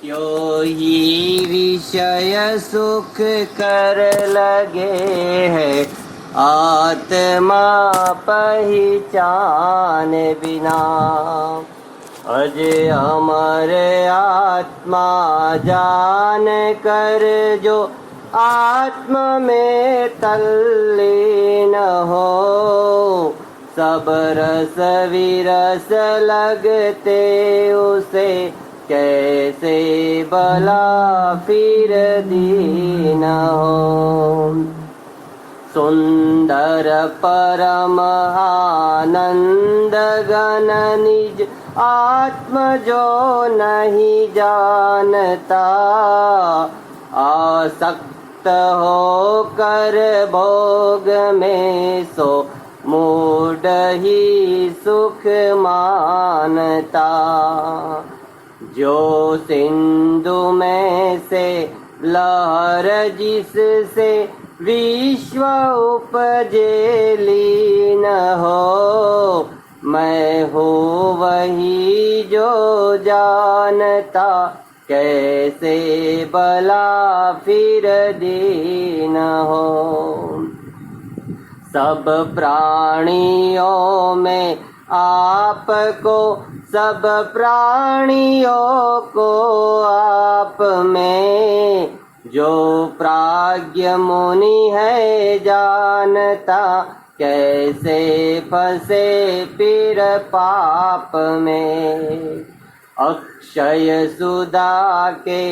यो ही विषय सुख कर लगे है, आत्मा पहचान बिना। अज अमर आत्मा जान कर जो आत्म में तल्लीन हो, सब रस विरस लगते उसे, कैसे भला फिर दीन हो। सुंदर परम आनंद गण निज आत्म जो नहीं जानता, आसक्त हो कर भोग में सो मूढ़ ही सुख मानता। जो सिंधु में से लहर जिससे विश्व उपजे लीन हो, मैं हूँ वही जो जानता, कैसे भला फिर दीन हो। सब प्राणियों में आपको, सब प्राणियों को आप में, जो प्राज्ञ मुनि है जानता, कैसे फंसे फिर पाप में। अक्षय सुधा के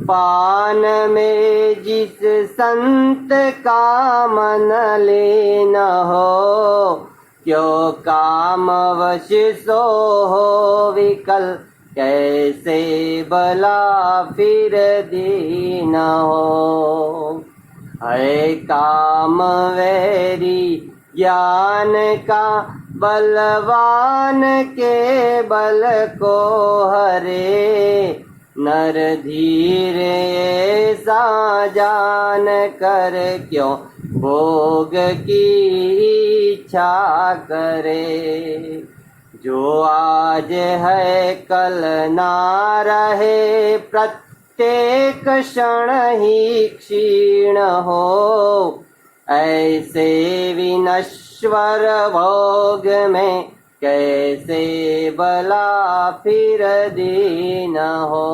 पान में जिस संत का मन लीन हो, क्यों कामवश सो हो विकल, कैसे भला फिर दीन हो। है काम वैरी ज्ञान का बलवान के बल को हरे, नर धीर ऐसा जान कर क्यों भोग की इच्छा करे। जो आज है कल ना रहे, प्रत्येक क्षण ही क्षीण हो, ऐसे विनश्वर भोग में कैसे भला फिर दीन हो।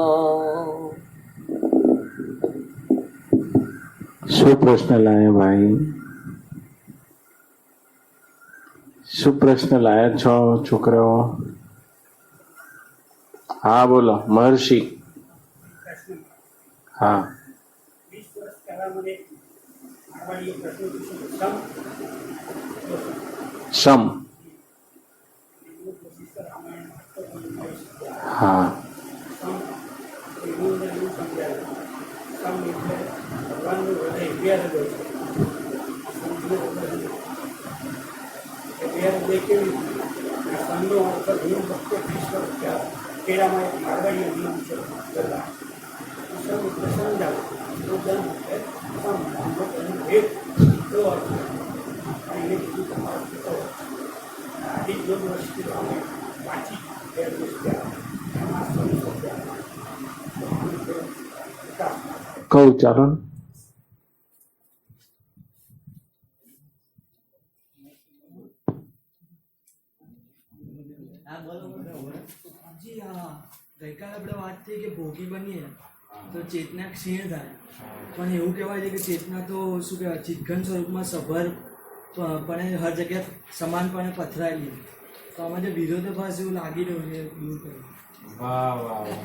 શું પ્રશ્ન લાયા ભાઈ? શું પ્રશ્ન લાયા છો છોકરાઓ? હા બોલો મહર્ષિ. હા સમ. હા કહું ચાલો ને. जी हाँ, ગઈકાલે આપણે વાત થઈ કે ભોગી બનીએ તો ચેતના ક્ષીણ થાય, પણ એવું કહેવાય છે કે ચેતના તો શું કહેવાય ચિતઘન સ્વરૂપમાં સભર પણ હર જગ્યાએ સમાનપણે પથરાયેલી, તો આમાં જે વિરોધાભાસ એવું લાગી રહ્યું છે દૂર કરવું. વાહ વાહ વાહ,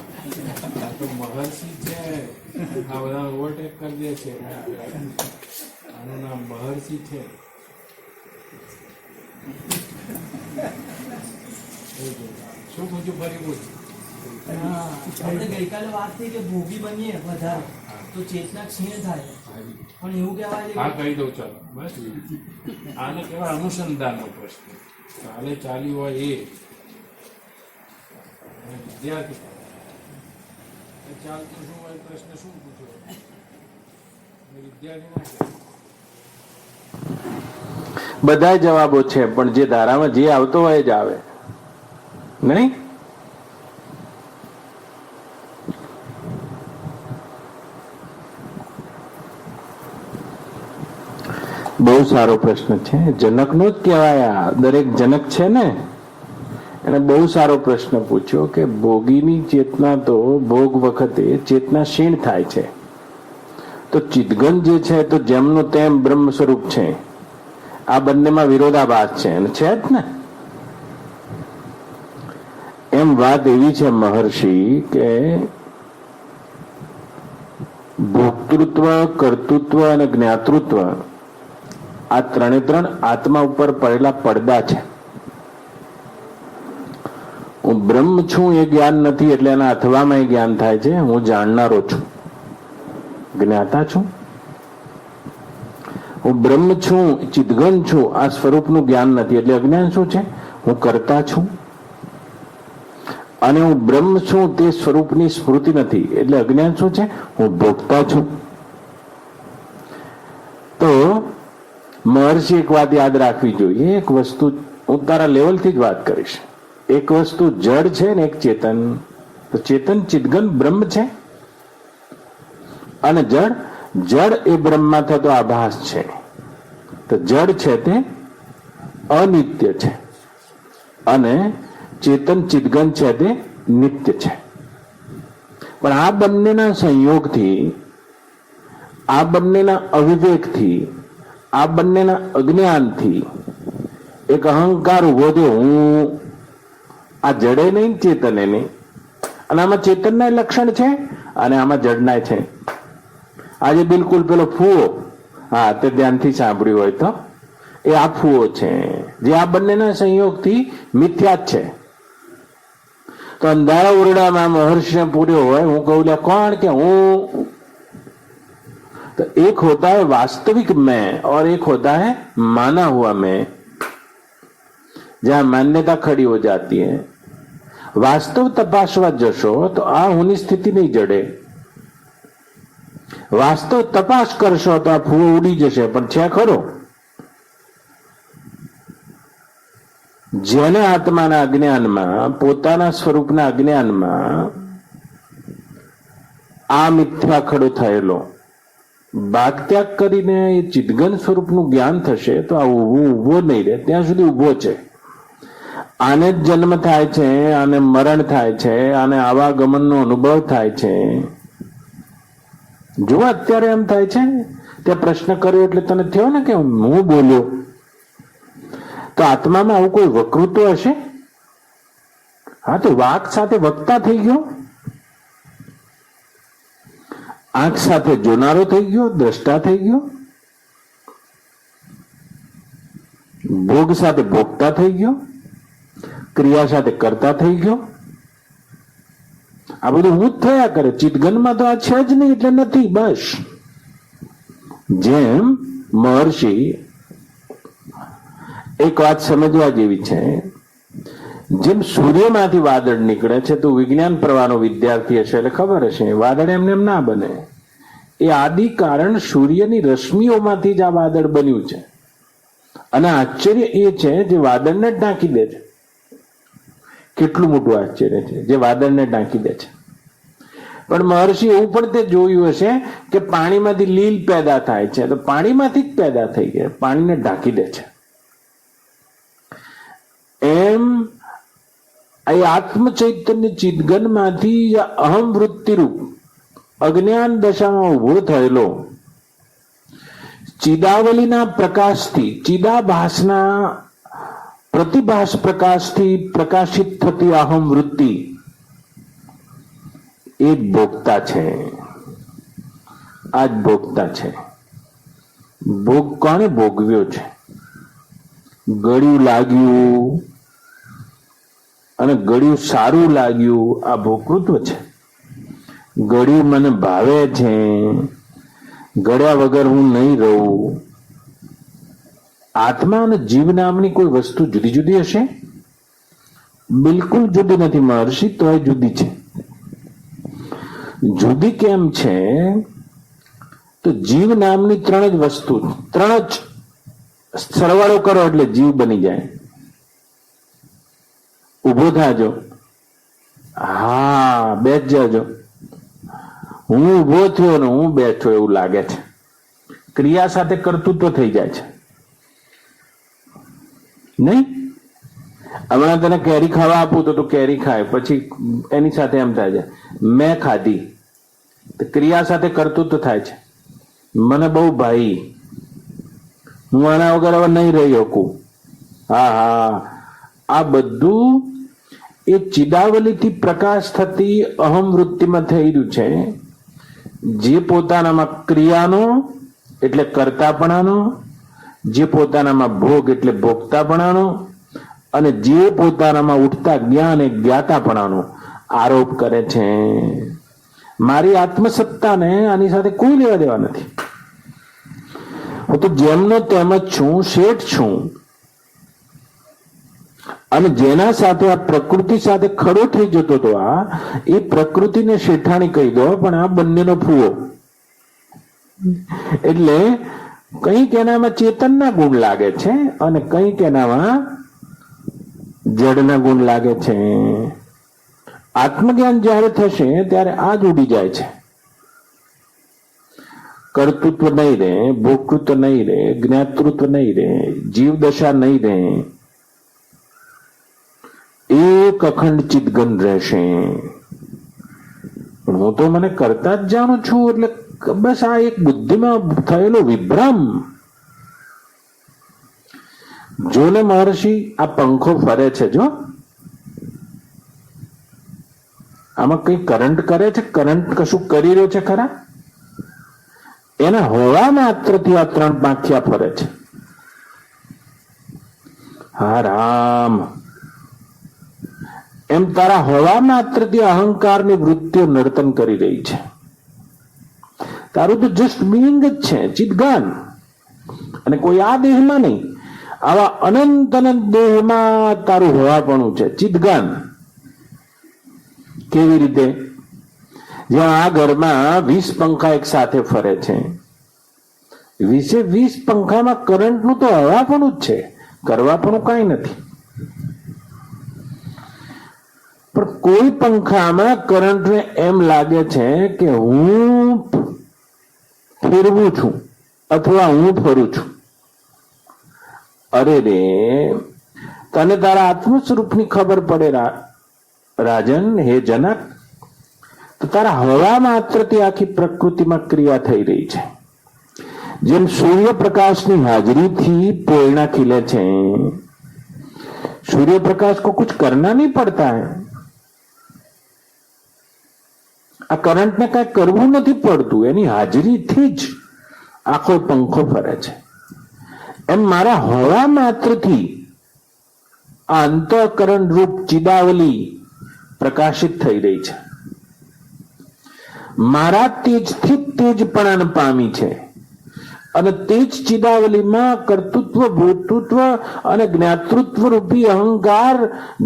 આ તો મહર્ષિ છે. આ બધા ઓવરટેક કરી દે છે. આનું નામ મહર્ષિ છે. શું પૂછ્યું ફરી પૂછ. આપણે ગઈકાલે વાત થઈ કે ભોગી બનીએ વધારે તો ચેતના ક્ષીણ થાય, પણ એવું કહેવાય છે. હા કહી દઉં ચાલો બસ. આને કહેવાય અનુસંધાનનો પ્રશ્ન. કાલે ચાલ્યું હોય એ વિદ્યાર્થી ચાલતું શું હોય પ્રશ્ન શું પૂછ્યો વિદ્યાર્થી ના કહેવાય. બધા જવાબો છે, પણ જે ધારામાં જે આવતો હોય જ આવે નહીં. બહુ સારો પ્રશ્ન છે. જનકનો જ કહેવાય. આ દરેક જનક છે ને, એને બહુ સારો પ્રશ્ન પૂછ્યો કે ભોગીની ચેતના તો ભોગ વખતે ચેતના ક્ષીણ થાય છે, તો ચિદઘન જે છે તો જેમનું તેમ બ્રહ્મ સ્વરૂપ છે. આ બંનેમાં વિરોધાભાસ છે, અને છે જ ને. એમ વાત એવી છે મહર્ષિ કે ભોક્તૃત્વ, કર્તૃત્વ અને જ્ઞાતૃત્વ આ ત્રણે ત્રણ આત્મા ઉપર પડેલા પડદા છે. હું બ્રહ્મ છું એ જ્ઞાન નથી, એટલે એના અથવામાં એ જ્ઞાન થાય છે. હું જાણનારો છું, જ્ઞાતા છું. હું બ્રહ્મ છું, ચિદઘન છું, આ સ્વરૂપનું જ્ઞાન નથી, એટલે અજ્ઞાન શું છે? હું કરતા છું. અને હું બ્રહ્મ છું તે સ્વરૂપની સ્મૃતિ નથી, એટલે અજ્ઞાન શું છે? હું ભોગતા છું. તો મહર્ષિ એક વાત યાદ રાખવી જોઈએ. એક વસ્તુ હું તારા લેવલથી જ વાત કરીશ. એક વસ્તુ જડ છે ને એક ચેતન. તો ચેતન ચિદઘન બ્રહ્મ છે, અને જડ એ બ્રહ્મમાં થતો આભાસ છે. તો જડ છે તે અનિત્ય છે, અને ચેતન ચિદઘન છે તે નિત્ય છે. પણ આ બંનેના સંયોગથી, આ બંનેના અવિવેકથી, આ બંનેના અજ્ઞાનથી એક અહંકાર ઉભો થયો. હું આ જડે નહીં, ચેતને નહીં. અને આમાં ચેતનના લક્ષણ છે અને આમાં જડના છે. આજે બિલકુલ પેલો ફૂવો, હા તે ધ્યાનથી સાંભળ્યું હોય તો, એ આ ફૂવો છે જે આ બંનેના સંયોગથી મિથ્યા જ છે. તો અંધારા ઓરડામાં મહર્ષિને પૂર્યો હોય, હું કહું લે કોણ? કે હું. तो एक होता है वास्तविक मैं और एक होता है माना हुआ मैं. जहां मान्यता खड़ी हो जाती है, वास्तव तपासवा जशो तो आ होनी स्थिति नहीं जड़े. वास्तव तपास करशो तो आ फूવો ઉડી જશે, પણ છે ખરો. જેને આત્માના અજ્ઞાનમાં, પોતાના સ્વરૂપના અજ્ઞાનમાં આ મિથ્યા ખડો થયેલો ભાગત્યાગ કરીને એ ચિદઘન સ્વરૂપનું જ્ઞાન થશે તો આ ઉભો નહીં રહે. ત્યાં સુધી ઉભો છે. આને જ જન્મ થાય છે, આને મરણ થાય છે, આને આવાગમનનો અનુભવ થાય છે. જો અત્યારે એમ થાય છે, તે પ્રશ્ન કર્યો એટલે તને થયો ને કે હું બોલ્યો, તો આત્મામાં આવું કોઈ વકૃત્વ હશે? હા, તો વાક સાથે વક્તા થઈ ગયો, આંખ સાથે જોનારો થઈ ગયો, દ્રષ્ટા થઈ ગયો, ભોગ સાથે ભોગતા થઈ ગયો, ક્રિયા સાથે કરતા થઈ ગયો. આ બધું હું જ થયા કરે. ચિદઘનમાં તો આ છે જ નહીં, એટલે નથી. બસ જેમ મહર્ષિ એક વાત સમજવા જેવી છે. જેમ સૂર્યમાંથી વાદળ નીકળે છે, તો વિજ્ઞાન પ્રવાહનો વિદ્યાર્થી હશે એટલે ખબર હશે, વાદળ એમને એમ ના બને. એ આદિ કારણ સૂર્યની રશ્મિઓમાંથી જ આ વાદળ બન્યું છે. અને આશ્ચર્ય એ છે જે વાદળને ઢાંકી દે છે. કેટલું મોટું આશ્ચર્ય છે જે વાદળને ઢાંકી દે છે. પણ મહર્ષિ એવું પણ તે જોયું હશે કે પાણીમાંથી લીલ પેદા થાય છે, તો પાણીમાંથી જ પેદા થઈ ગયા, પાણીને ઢાંકી દે છે. એમ એ આત્મ ચૈતન્ય ચિદઘનમાંથી અહમ વૃત્તિરૂપ અજ્ઞાન દશામાં ઉભો થયેલો ચિદાવલીના પ્રકાશથી, ચિદાભાસના પ્રતિભાસ પ્રકાશથી પ્રકાશિત થતી અહમ વૃત્તિ એ જ ભોગતા છે. આ જ ભોગતા છે. ભોગ કોણે ભોગવ્યો છે? ગળ્યું લાગ્યું અને ગળ્યું સારું લાગ્યું, આ ભોગવૃત્વ છે. ગળ્યું મને ભાવે છે, ગળ્યા વગર હું નહીં રહું. આત્મા અને જીવ નામની કોઈ વસ્તુ જુદી જુદી હશે? બિલકુલ જુદી નથી મહર્ષિ, તો એ જુદી છે. જુદી કેમ છે? તો જીવ નામની ત્રણ જ વસ્તુ, ત્રણ જ સરવાળો કરો એટલે જીવ બની જાય. ઉભો થાજો, હા બેઠ જાજો. હું ઉભો થયો ને હું બેઠો એવું લાગે છે. ક્રિયા સાથે કર્તૃત્વ થઈ જાય છે નહીં? હમણાં તને કેરી ખાવા આપું તો તું કેરી ખાય, પછી એની સાથે એમ થાય છે મેં ખાધી, તો ક્રિયા સાથે કર્તૃત્વ થાય છે. મને બહુ ભાઈ, હું આના વગર હવે નહીં રહી શકું. હા હા, આ બધું એ ચિદાવલીથી પ્રકાશ થતી અહમ વૃત્તિમાં થઈ રહ્યું છે, જે પોતાનામાં ક્રિયાનો એટલે કર્તાપણાનો, જે પોતાનામાં ભોગ એટલે ભોગતાપણાનો, અને જે પોતાનામાં ઉઠતા જ્ઞાન એ જ્ઞાતાપણાનો આરોપ કરે છે. મારી આત્મસત્તાને આની સાથે કોઈ લેવા દેવા નથી. હું તો જેમનો તેમ જ છું, શેઠ છું. અને જેના સાથે આ પ્રકૃતિ સાથે ખડો થઈ જતો હતો, આ એ પ્રકૃતિને શેઠાણી કહી દો, પણ આ બંનેનો ફૂવો. એટલે કંઈક એનામાં ચેતનના ગુણ લાગે છે અને કંઈક એનામાં જડના ગુણ લાગે છે. આત્મજ્ઞાન જ્યારે થશે ત્યારે આ જ ઉડી જાય છે. કર્તૃત્વ નહીં રહે, ભોગતૃત્વ નહીં રહે, જ્ઞાતૃત્વ નહીં રહે, જીવ દશા નહીં રહે, એક અખંડ ચિદગન રહેશે. પણ હું તો મને કરતા જ જાણું છું, એટલે બસ આ એક બુદ્ધિમાં થયેલો વિભ્રમ. જો ને મહર્ષિ, આ પંખો ફરે છે, જો આમાં કઈ કરંટ કરે છે, કરંટ કશું કરી રહ્યો છે ખરા? એના હોવા માત્રથી આ 3 પાંખિયા ફરે છે. હા રામ, એમ તારા હોવા માત્રથી અહંકારની વૃત્તિઓ નર્તન કરી રહી છે. તારું તો જસ્ટ બિંગ જ છે, ચિદગાન. અને કોઈ આ દેહમાં નહીં, આવા અનંત અનંત દેહમાં તારું હોવાપણું છે, ચિદગાન. કેવી રીતે? જ્યાં આ ઘરમાં 20 પંખા એક સાથે ફરે છે, 20 પંખામાં કરંટનું તો હવાપણું જ છે, કરવાપણું કઈ નથી. પણ કોઈ પંખામાં કરંટને એમ લાગે છે કે હું ફેરવું છું અથવા હું ફરું છું. અરે રે, તને તારા આત્મ સ્વરૂપની ખબર પડે રાજન, હે જનક, તો તારા હવા માત્રથી આખી પ્રકૃતિમાં ક્રિયા થઈ રહી છે. જેમ સૂર્યપ્રકાશની હાજરીથી પ્રેરણા ખીલે છે. सूर्यप्रकाश को कुछ करना नहीं पड़ता है. આ કરંટ ને કઈ કરવું નથી પડતું, એની હાજરીથી જ આખો પંખો ફરે છે. એમ મારા હોવા માત્રથી આ અંતઃકરણ રૂપ ચિદાવલી પ્રકાશિત થઈ રહી છે. મારા તેજથી તેજપણાને પામી છે અને તેજ ચિદાવલીમાં કર્તૃત્વ, ભોક્તૃત્વ અને જ્ઞાતૃત્વ રૂપી અહંકાર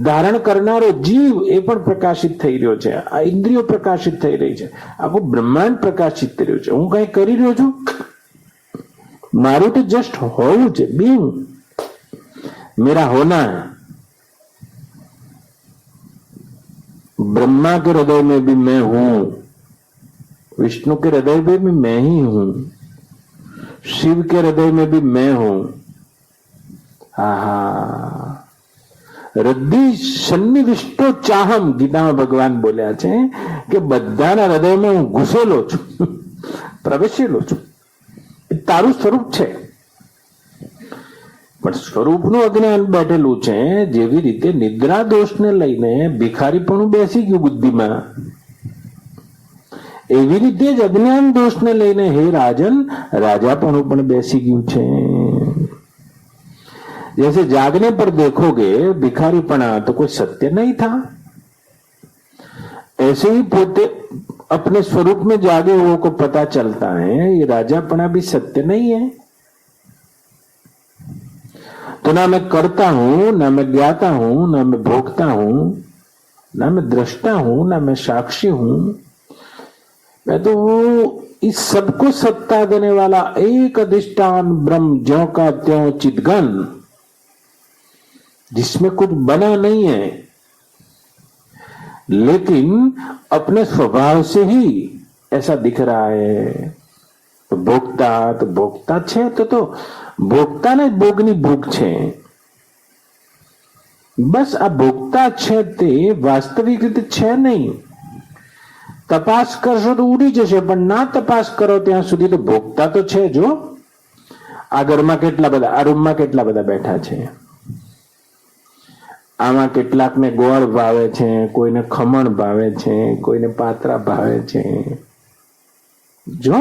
ધારણ કરનારો જીવ એ પણ પ્રકાશિત થઈ રહ્યો છે. આ ઇન્દ્રિયો પ્રકાશિત થઈ રહી છે, આખું બ્રહ્માંડ પ્રકાશિત થઈ રહ્યું છે. હું કઈ કરી રહ્યો છું? મારું તો જસ્ટ હોવું છે, બીંગ, मेरा होना है. ब्रह्मा के हृदय में भी मैं हूं, विष्णु के हृदय में भी मैं ही हूं, शिव के हृदय में भी मैं हूं. હા, હૃદય સન્નિવિષ્ટો ચાહમ, ગીતામાં ભગવાન બોલ્યા છે કે બધાના હૃદયમાં હું ઘૂસેલો છું, પ્રવેશેલો છું. એ તારું સ્વરૂપ છે, પણ સ્વરૂપનું અજ્ઞાન બેઠેલું છે. જેવી રીતે નિદ્રા દોષને લઈને ભિખારીપણું બેસી ગયું બુદ્ધિમાં, એવી રીતે જ અજ્ઞાન દોષને લઈને હે રાજન રાજાપણું પણ બેસી ગયું છે. जैसे जागने पर देखोगे भिखारीपना तो कोई सत्य नहीं था, ऐसे ही पोते अपने स्वरूप में जागे हुए को पता चलता है ये राजापना भी सत्य नहीं है. तो ना मैं करता हूं, ना मैं ज्ञाता हूं, ना मैं भोगता हूं, ना मैं दृष्टा हूं, ना मैं साक्षी हूं. मैं तो इस सबको सत्ता देने वाला एक अधिष्ठान ब्रह्म, ज्यों का त्यों चिदघन, जिसमें कुछ बना नहीं है, लेकिन अपने स्वभाव से ही ऐसा दिख रहा है. તો ભોગતા છે તો ભોગતાને જ ભોગની ભૂખ છે. બસ આ ભોગતા છે તે વાસ્તવિક રીતે છે નહીં. તપાસ કરશો તો ઉડી જશે, પણ ના તપાસ કરો ત્યાં સુધી તો ભોગતા તો છે. જો આ ઘરમાં કેટલા બધા, આ રૂમમાં કેટલા બધા બેઠા છે. આમાં કેટલાકને ગોળ ભાવે છે, કોઈને ખમણ ભાવે છે, કોઈને પાત્રા ભાવે છે. જો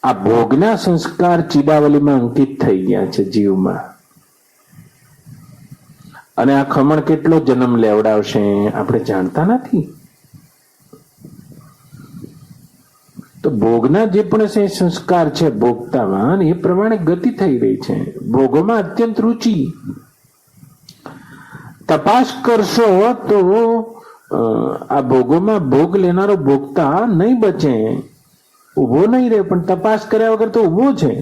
આ ભોગના સંસ્કાર ચિદાવલીમાં અંકિત થઈ ગયા છે જીવમાં. અને આ ખમણ કેટલો જન્મ લેવડાવશે આપણે જાણતા નથી. તો ભોગના જે પણ છે સંસ્કાર છે ભોગતામાં, એ પ્રમાણે ગતિ થઈ રહી છે. ભોગોમાં અત્યંત રુચિ. તપાસ કરશો તો આ ભોગોમાં ભોગ લેનારો ભોગતા નહીં બચે, ઉભો નહીં રહે. પણ તપાસ કર્યા વગર તો ઉભો છે.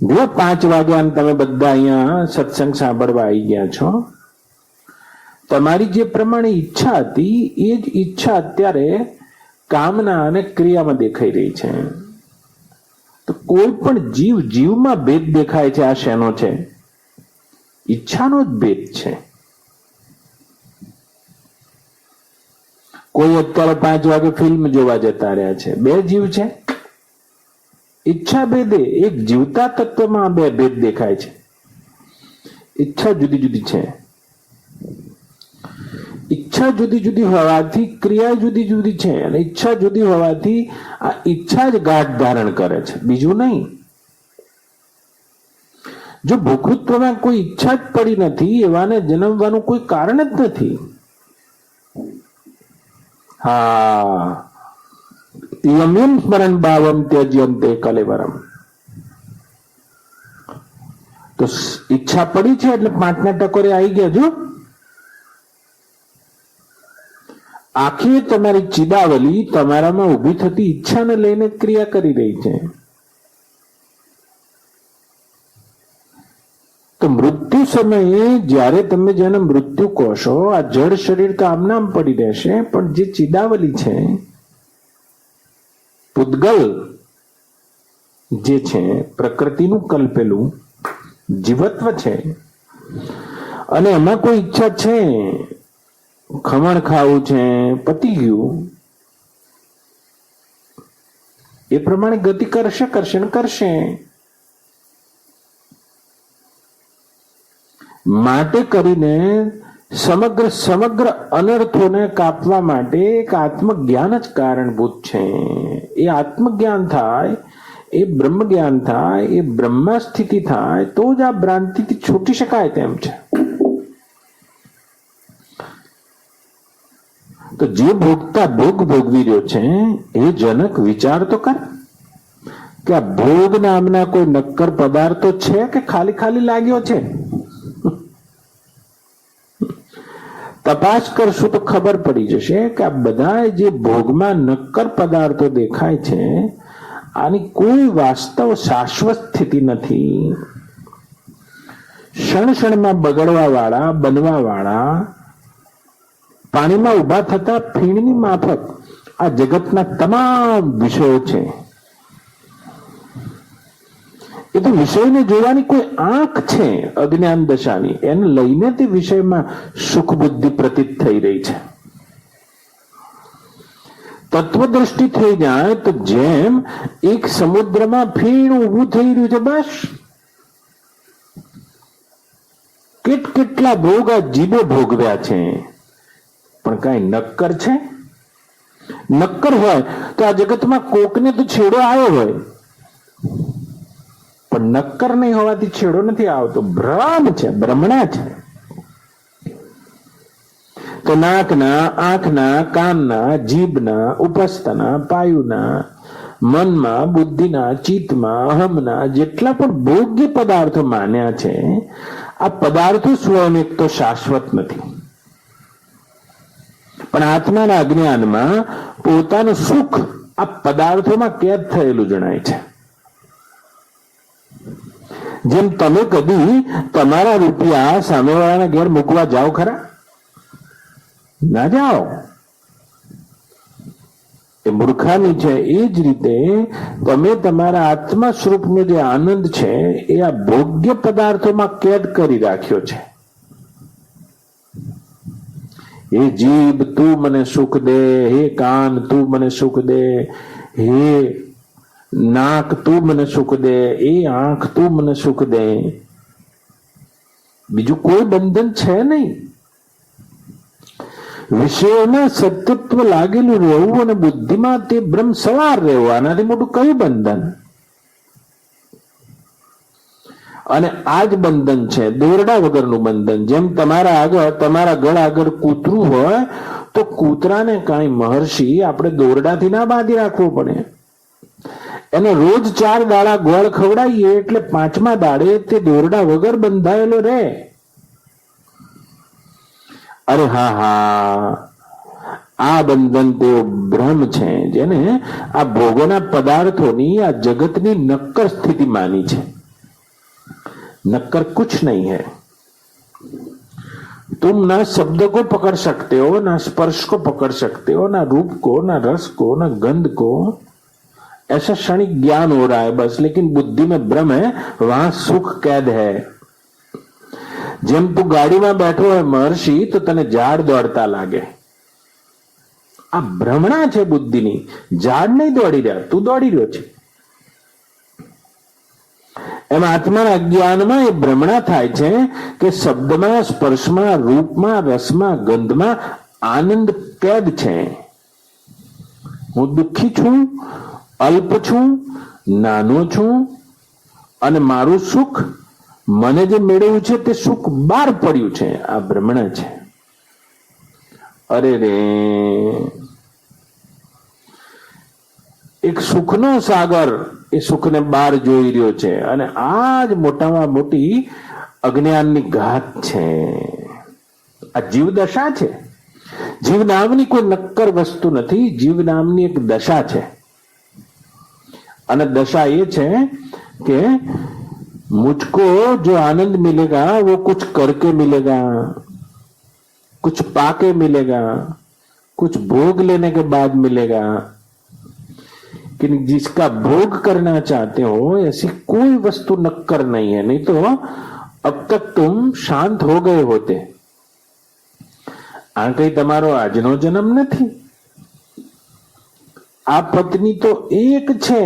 જો 5 વાગ્યા તમે બધા અહીંયા સત્સંગ સાંભળવા આવી ગયા છો, તમારી જે પ્રમાણે ઈચ્છા હતી એ જ ઈચ્છા અત્યારે કામના અને ક્રિયામાં દેખાઈ રહી છે. તો કોઈ પણ જીવમાં ભેદ દેખાય છે. આ શેનો છે? ઈચ્છાનો જ ભેદ છે. કોઈ અત્યારે 5 વાગે ફિલ્મ જોવા જતા રહ્યા છે, 2 જીવ છે. ઈચ્છા ભેદે એક જીવતા તત્વમાં 2 ભેદ દેખાય છે. ઈચ્છા જુદી જુદી છે. ઈચ્છા જુદી જુદી હોવાથી ક્રિયા જુદી જુદી છે, અને ઈચ્છા જુદી હોવાથી આ ઈચ્છા જ ગાઢ ધારણ કરે છે, બીજું નહીં. જો ભોગવૃત્વમાં કોઈ ઈચ્છા જ પડી નથી, એવાને જન્મવાનું કોઈ કારણ જ નથી. હા, યમ્યમ સ્મરણ ભાવમ ત્યજ્યંતે કલેવરમ. તો ઈચ્છા પડી છે એટલે 5ના ટકોરે આવી ગયા. જો આખી તમારી ચિદાવલી તમારામાં ઉભી થતી ઈચ્છાને લઈને ક્રિયા કરી રહી છે. તો મૃત્યુ સમયે જ્યારે તમે જેને મૃત્યુ કહો છો, આ જડ શરીર તો આમ નામ પડી રહેશે, પણ જે ચિદાવલી છે, પૂતગલ જે છે, પ્રકૃતિનું કલ્પેલું જીવત્વ છે, અને એમાં કોઈ ઈચ્છા છે, ખમણ ખાવું છે, પતી ગયું, એ પ્રમાણે ગતિ કરશે ને કરશે. માટે કરીને સમગ્ર અનર્થોને કાપવા માટે એક આત્મજ્ઞાન જ કારણભૂત છે. એ આત્મજ્ઞાન થાય, એ બ્રહ્મ જ્ઞાન થાય, એ બ્રહ્મા સ્થિતિ થાય, તો જ આ ભ્રાંતિથી છૂટી શકાય તેમ છે. તો જે ભોગતા ભોગ ભોગવી રહ્યો છે એ જનક વિચાર તો કર કે આ ભોગ નામના કોઈ નક્કર પદાર્થો છે કે ખાલી લાગ્યો છે? તપાસ કરશું તો ખબર પડી જશે કે આ બધા જે ભોગમાં નક્કર પદાર્થો દેખાય છે, આની કોઈ વાસ્તવ શાશ્વત સ્થિતિ નથી. ક્ષણ બગડવા વાળા, બનવા વાળા, પાણીમાં ઉભા થતા ફીણની માફક આ જગતના તમામ વિષયો છે. એ તો વિષયને જોવાની કોઈ આંખ છે અજ્ઞાન દશાની, એને લઈને તે વિષયમાં સુખ બુદ્ધિ પ્રતીત થઈ રહી છે. તત્વદ્રષ્ટિ થઈ જાય તો જેમ એક સમુદ્રમાં ફીણ ઊભું થઈ રહ્યું છે, બસ કેટલા ભોગ આ જીભે ભોગવ્યા છે, પણ કઈ નક્કર છે? નક્કર હોય તો આ જગતમાં કોકને તો છેડો આવ્યો હોય, પણ નક્કર નહીં હોવાથી છેડો નથી આવતો. ભ્રમ છે, ભ્રમણા છે. તો નાકના, આંખના, કાનના, જીભના, ઉપસ્થના, પાયુના, મનમાં, બુદ્ધિના, ચિત્તમાં, અહમના જેટલા પણ ભોગ્ય પદાર્થો માન્યા છે, આ પદાર્થો સ્વયં એક તો શાશ્વત નથી, પણ આત્માના અજ્ઞાનમાં પોતાનું સુખ આ પદાર્થોમાં કેદ થયેલું જણાય છે. જેમ તમે કદી તમારા રૂપિયા સામેવાળાના ઘેર મૂકવા જાઓ ખરા? ના જાઓ. એ મૂર્ખાની છે. એ જ રીતે તમે તમારા આત્મા સ્વરૂપનો જે આનંદ છે એ આ ભોગ્ય પદાર્થોમાં કેદ કરી રાખ્યો છે. હે જીભ તું મને સુખ દે, હે કાન તું મને સુખ દે, હે નાક તું મને સુખ દે, એ આંખ તું મને સુખ દે. બીજું કોઈ બંધન છે નહીં. વિષયોના સત્યત્વ લાગેલું રહેવું અને બુદ્ધિમાં તે બ્રહ્મ સવાર રહેવું, આનાથી મોટું કયું બંધન? અને આ જ બંધન છે, દોરડા વગરનું બંધન. જેમ તમારા ગળ આગળ કૂતરું હોય તો કૂતરાને કાંઈ મહર્ષિ આપણે દોરડાથી ના બાંધી રાખવો પડે. એને રોજ 4 દાડા ગોળ ખવડાવીએ એટલે 5મા દાડે તે દોરડા વગર બંધાયેલો રહે. અરે હા, આ બંધન તેઓ ભ્રમ છે જેને આ ભોગોના પદાર્થોની આ જગતની નક્કર સ્થિતિ માની છે. नक्कर कुछ नहीं है. तुम ना शब्द को पकड़ सकते हो, ना स्पर्श को पकड़ सकते हो, ना रूप को, ना रस को, ना गंध को. ऐसा क्षणिक ज्ञान हो रहा है बस, लेकिन बुद्धि में भ्रम है, वहां सुख कैद है. जेम तू गाड़ी में बैठो है महर्षि तो तने झाड़ दौड़ता लागे. आ भ्रमणा है बुद्धि नी. झाड़ नहीं दौड़ी रहा, तू दौड़ी रह्यो छे. એમ આત્માના અજ્ઞાનમાં એ ભ્રમણા થાય છે કે શબ્દમાં, સ્પર્શમાં, રૂપમાં, રસમાં, ગંધમાં આનંદ કેદ છે. હું દુઃખી છું, અલ્પ છું, નાનો છું અને મારું સુખ, મને જે મેળવ્યું છે તે સુખ બહાર પડ્યું છે. આ ભ્રમણા છે. અરે રે, એક સુખનો સાગર એ સુખને બહાર જોઈ રહ્યો છે અને આ જ મોટામાં મોટી અજ્ઞાનની ઘાત છે. આ જીવ દશા છે. જીવ નામની કોઈ નક્કર વસ્તુ નથી. જીવ નામની એક દશા છે. અને દશા એ છે કે मुझको जो आनंद मिलेगा वो कुछ करके मिलेगा, कुछ पाके मिलेगा, कुछ भोग लेने के बाद मिलेगा. कि जिसका भोग करना चाहते हो ऐसी कोई वस्तु नक्कर नहीं है, नहीं तो अब तक तुम शांत हो गए होते. आ कई तमारो આજનો જન્મ નથી. આ પત્ની તો એક છે.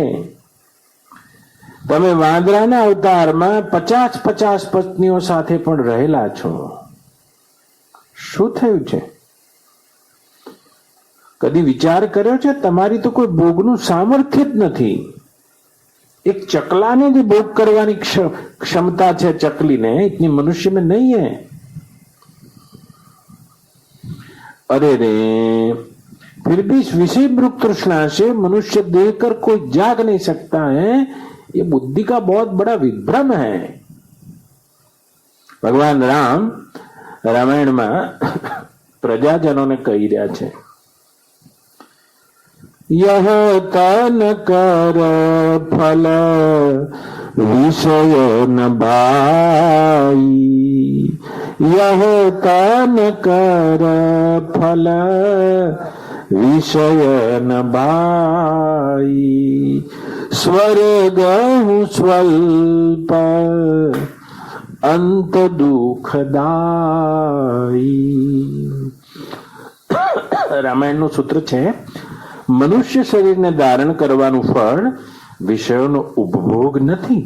તમે વાંદરાના અવતારમાં 50 પત્નીઓ સાથે પણ રહેલા છો. શું થયું છે? કદી વિચાર કર્યો છે? તમારી તો કોઈ ભોગનું સામર્થ્ય જ નથી. એક ચકલાને જે ભોગ કરવાની क्षमता છે ચકલીને, इतनी मनुष्य में नहीं है. अरे रे, फिर भी इस विषय मृग तृष्णा से मनुष्य देखकर कोई जाग नहीं सकता है. ये बुद्धि का बहुत बड़ा विभ्रम है. भगवान राम रामायण में प्रजाजनों ने कही रहा है, यह तन कर फल विषय न भाई, यह तन कर फल विषय न भाई, स्वर्ग हूँ स्वल्प अंत दुखदाई. રામાયણ નું સૂત્ર છે, મનુષ્ય શરીરને ધારણ કરવાનું ફળ વિષયોનો ઉપભોગ નથી.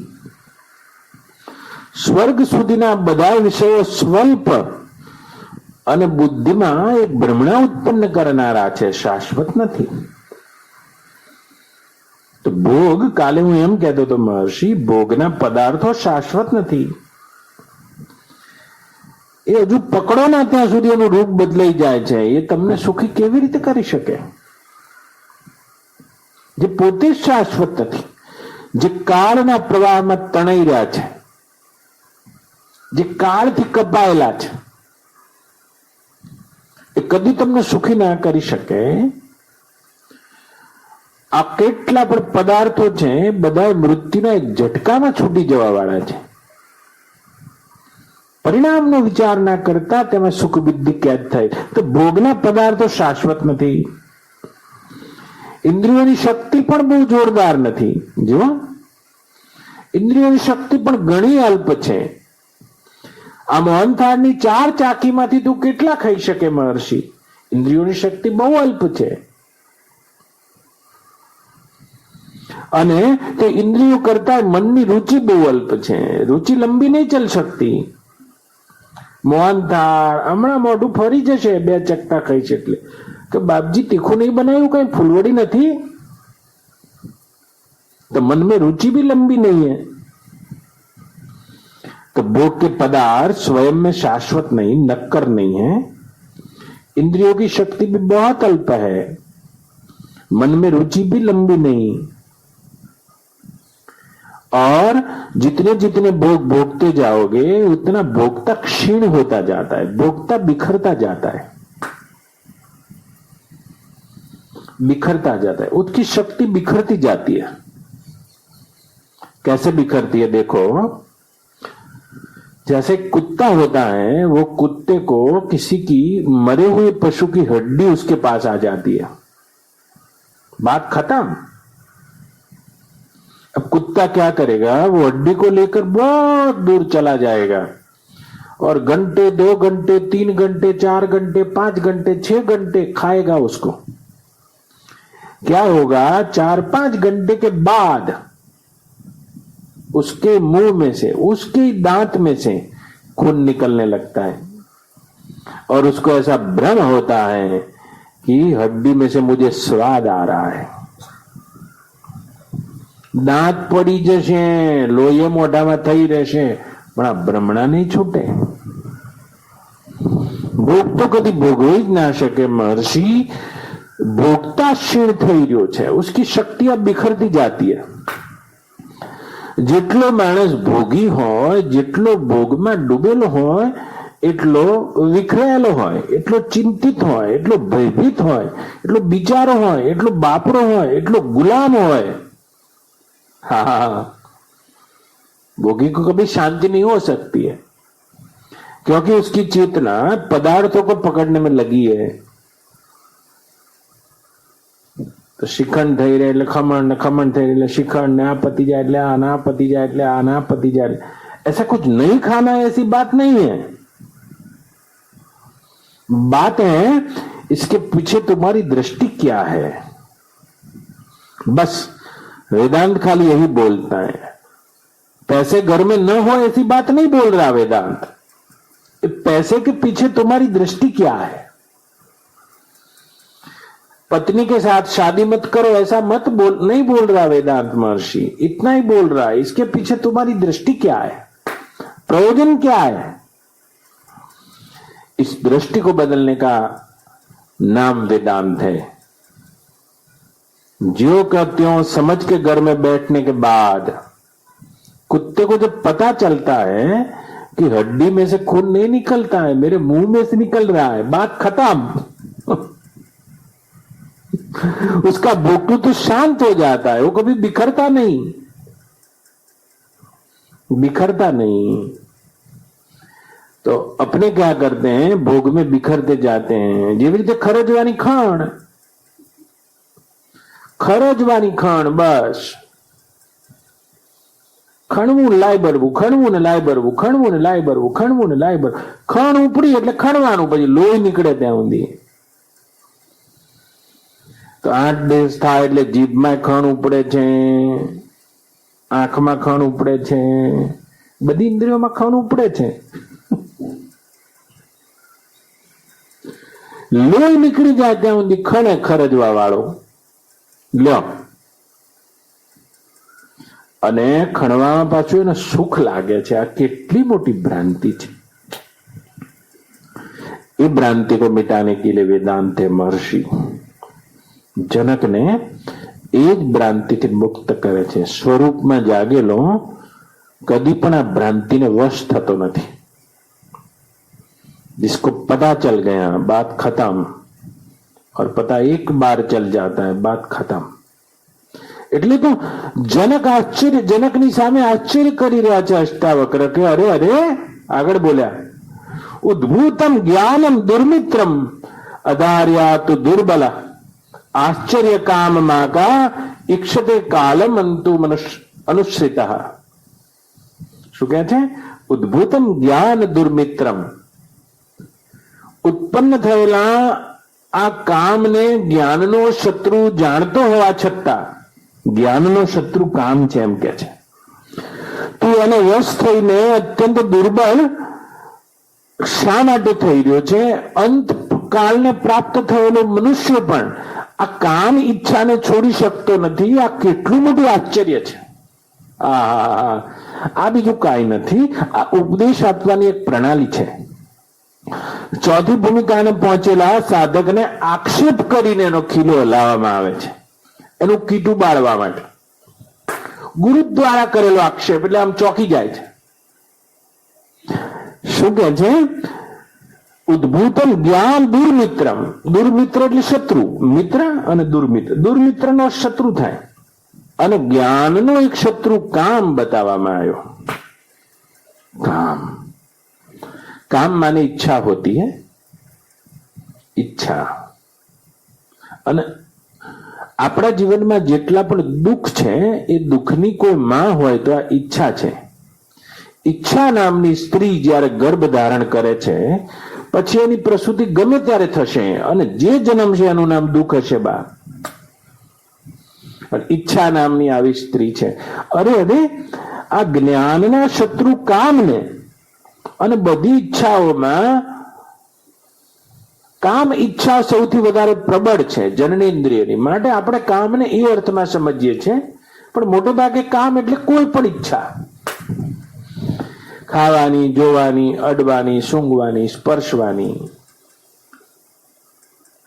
સ્વર્ગ સુધીના બધા વિષયો સ્વલ્પ અને બુદ્ધિમાં એક ભ્રમણા ઉત્પન્ન કરનારા છે, શાશ્વત નથી. તો ભોગ, કાલે હું એમ કહેતો હતો મહર્ષિ, ભોગના પદાર્થો શાશ્વત નથી. એ હજુ પકડો ના ત્યાં સુધી એનું રૂપ બદલાઈ જાય છે. એ તમને સુખી કેવી રીતે કરી શકે? જે પોતે શાશ્વત નથી, જે કાળના પ્રવાહમાં તણાઈ રહ્યા છે, જે કાળથી કપાયેલા છે, એ કદી તમને સુખી ના કરી શકે. આ કેટલા પણ પદાર્થો છે બધા મૃત્યુના એક ઝટકામાં છૂટી જવા વાળા છે. પરિણામનો વિચાર ના કરતા તેમાં સુખ બુદ્ધિ કેદ થાય. તો ભોગના પદાર્થો શાશ્વત નથી. ઇન્દ્રિયોની શક્તિ પણ બહુ જોરદાર નથી. જો ઇન્દ્રિયોની શક્તિ પણ ઘણી અલ્પ છે. આ મોહનથાળની 4 ચાકીમાંથી તું કેટલા ખાઈ શકે મહર્ષિ? ઇન્દ્રિયોની શક્તિ બહુ અલ્પ છે. અને તે ઇન્દ્રિયો કરતા મનની રુચિ બહુ અલ્પ છે. રુચિ લંબી નહીં ચલ શકતી. મોહનથાળ હમણાં મોઢું ફરી જશે 2 ચકતા ખાઈશ એટલે કે બાપજી તીખું નહીં બનાવ્યું, કઈ ફૂલવડી નથી. तो मन में रुचि भी लंबी नहीं है. तो भोग के पदार्थ स्वयं में शाश्वत नहीं, नक्कर नहीं है. इंद्रियों की शक्ति भी बहुत अल्प है. मन में रुचि भी लंबी नहीं. और जितने जितने भोग भोगते जाओगे उतना भोगता क्षीण होता जाता है, भोगता बिखरता जाता है, बिखरता जाता है. उसकी शक्ति बिखरती जाती है. कैसे बिखरती है? देखो, जैसे कुत्ता होता है, वो कुत्ते को किसी की मरे हुए पशु की हड्डी उसके पास आ जाती है, बात खत्म. अब कुत्ता क्या करेगा? वो हड्डी को लेकर बहुत दूर चला जाएगा और घंटे 2 घंटे 3 घंटे 4 घंटे 5 घंटे 6 घंटे खाएगा उसको. क्या होगा? 4-5 घंटे के बाद उसके मुंह में से, उसके दांत में से खून निकलने लगता है और उसको ऐसा भ्रम होता है कि हड्डी में से मुझे स्वाद आ रहा है. દાંત પડી જશે, લોહી મોઢામાં થઈ રહેશે, પણ આ ભ્રમણા નહીં છૂટે. ભોગ તો કદી ભોગવી જ ના શકે મહર્ષિ. ભોગતા ક્ષીણ થઈ રહ્યો છે, उसकी शक्ति अब बिखरती जाती है. જેટલો માણસ ભોગી હોય, જેટલો ભોગમાં ડૂબેલો હોય, એટલો વિખરાયેલો હોય, એટલો ચિંતિત હોય, એટલો ભયભીત હોય, એટલો બિચારો હોય, એટલો બાપરો હોય, એટલો ગુલામ હોય. हाँ, भोगी को कभी शांति नहीं हो सकती है, क्योंकि उसकी चेतना पदार्थों को पकड़ने में लगी है. तो शिखंड થઈ રહે એટલે ખમણ, ખમણ થઈ રહે એટલે शिखंड, आ पति जाए એટલે आना पति जाए એટલે आना पति जाए. ऐसा कुछ नहीं खाना है, ऐसी बात नहीं है. बात है इसके पीछे तुम्हारी दृष्टि क्या है. बस वेदांत खाली यही बोलता है. पैसे घर में न हो ऐसी बात नहीं बोल रहा वेदांत. पैसे के पीछे तुम्हारी दृष्टि क्या है. पत्नी के साथ शादी मत करो ऐसा मत बोल, नहीं बोल रहा वेदांत महर्षि. इतना ही बोल रहा है, इसके पीछे तुम्हारी दृष्टि क्या है, प्रयोजन क्या है. इस दृष्टि को बदलने का नाम वेदांत है. ज्यों का त्यों समझ के घर में बैठने के बाद कुत्ते को जब पता चलता है कि हड्डी में से खून नहीं निकलता है, मेरे मुंह में से निकल रहा है, बात खत्म. उसका भोग तो शांत हो जाता है, वो कभी बिखरता नहीं, बिखरता नहीं. तो अपने क्या करते हैं, भोग में बिखरते जाते हैं. જેવી રીતે ખરજવાની ખાણ, ખરજવાની ખાણ, બસ ખણવું ને લાય બરવું, ખણવું ને લાય બરવું, ખણવું ને લાય બરવું, ખણવું ને લાય બરવું. ખણ ઉપડી એટલે ખણવાનું, પછી લોહી નીકળે ત્યાં સુધી. તો 8 દિવસ થાય એટલે જીભમાં ખણ ઉપડે છે, આંખમાં ખણ ઉપડે છે, બધી ઇન્દ્રિયોમાં ખણ ઉપડે છે. લોહી નીકળી જાય ત્યાં સુધી ખણે ખરજવા વાળો લ્યો. અને ખણવામાં પાછું એને સુખ લાગે છે. આ કેટલી મોટી ભ્રાંતિ છે. એ ભ્રાंति को मिटाने के लिए वेदांत है महर्षि. जनक ने એ જ ભ્રાંતિથી મુક્ત કરે છે. સ્વરૂપમાં જાગેલો કદી પણ આ ભ્રાંતિને વશ થતો નથી. जिसको पता चल गया बात खत्म, और पता एक बार चल जाता है बात खत्म. એટલે તો જનક આશ્ચર્ય, જનકની સામે આશ્ચર્ય કરી રહ્યા છે અષ્ટાવક્ર કે અરે અરે, આગળ બોલ્યા, ઉદ્ભૂતમ જ્ઞાનમ દુર્મિત્રમ અધાર્યાત દુર્બલા આશ્ચર્ય કામમાં કા ઈક્ષતે કાલમ અંતુ અનુશ્રિત. શું કહે છે? ઉદ્ભૂતમ જ્ઞાન દુર્મિત્રમ. ઉત્પન્ન થયેલા આ કામને જ્ઞાનનો શત્રુ જાણતો હોવા છતાં, જ્ઞાનનો શત્રુ કામ છે એમ કે છે, તું એને વશ થઈને અત્યંત દુર્બળ શા માટે થઈ રહ્યો છે? અંત કાળને પ્રાપ્ત થયેલો મનુષ્ય પણ આ કામ ઈચ્છાને છોડી શકતો નથી. આ કેટલું મોટું આશ્ચર્ય છે! આ બીજું કાંઈ નથી, આ ઉપદેશ આપવાની એક પ્રણાલી છે. ચોથી ભૂમિકાને પહોંચેલા સાધકને આક્ષેપ કરીને એનો ખીલો હલાવવામાં આવે છે, એનું કીટું બાળવા માટે. ગુરુ દ્વારા કરેલો આક્ષેપ એટલે આમ ચોકી જાય છે. શું કે છે? ઉદ્ભૂતમ જ્ઞાન દુર્મિત્રમ. દુર્મિત્ર એટલે શત્રુ. મિત્ર અને દુર્મિત્ર. દુર્મિત્રનો શત્રુ થાય અને જ્ઞાનનો એક શત્રુ કામ બતાવવામાં આવ્યો. काम माने इच्छा होती है. ઈચ્છા. અને આપણા જીવનમાં જેટલા પણ દુઃખ છે એ દુઃખની કોઈ માં હોય તો આ ઈચ્છા છે. ઈચ્છા નામની સ્ત્રી જ્યારે ગર્ભ ધારણ કરે છે પછી એની પ્રસૂતિ ગમે ત્યારે થશે અને જે જન્મ છે એનું નામ દુઃખ હશે બા. ઈચ્છા નામની આવી સ્ત્રી છે. અરે આ જ્ઞાનના શત્રુ કામને અને બધી ઈચ્છાઓમાં કામ ઈચ્છા સૌથી વધારે પ્રબળ છે જનનેન્દ્રિયની. માટે આપણે કામને એ અર્થમાં સમજીએ છીએ, પણ મોટે ભાગે કામ એટલે કોઈ પણ ઈચ્છા. ખાવાની, જોવાની, અડવાની, સૂંઘવાની, સ્પર્શવાની,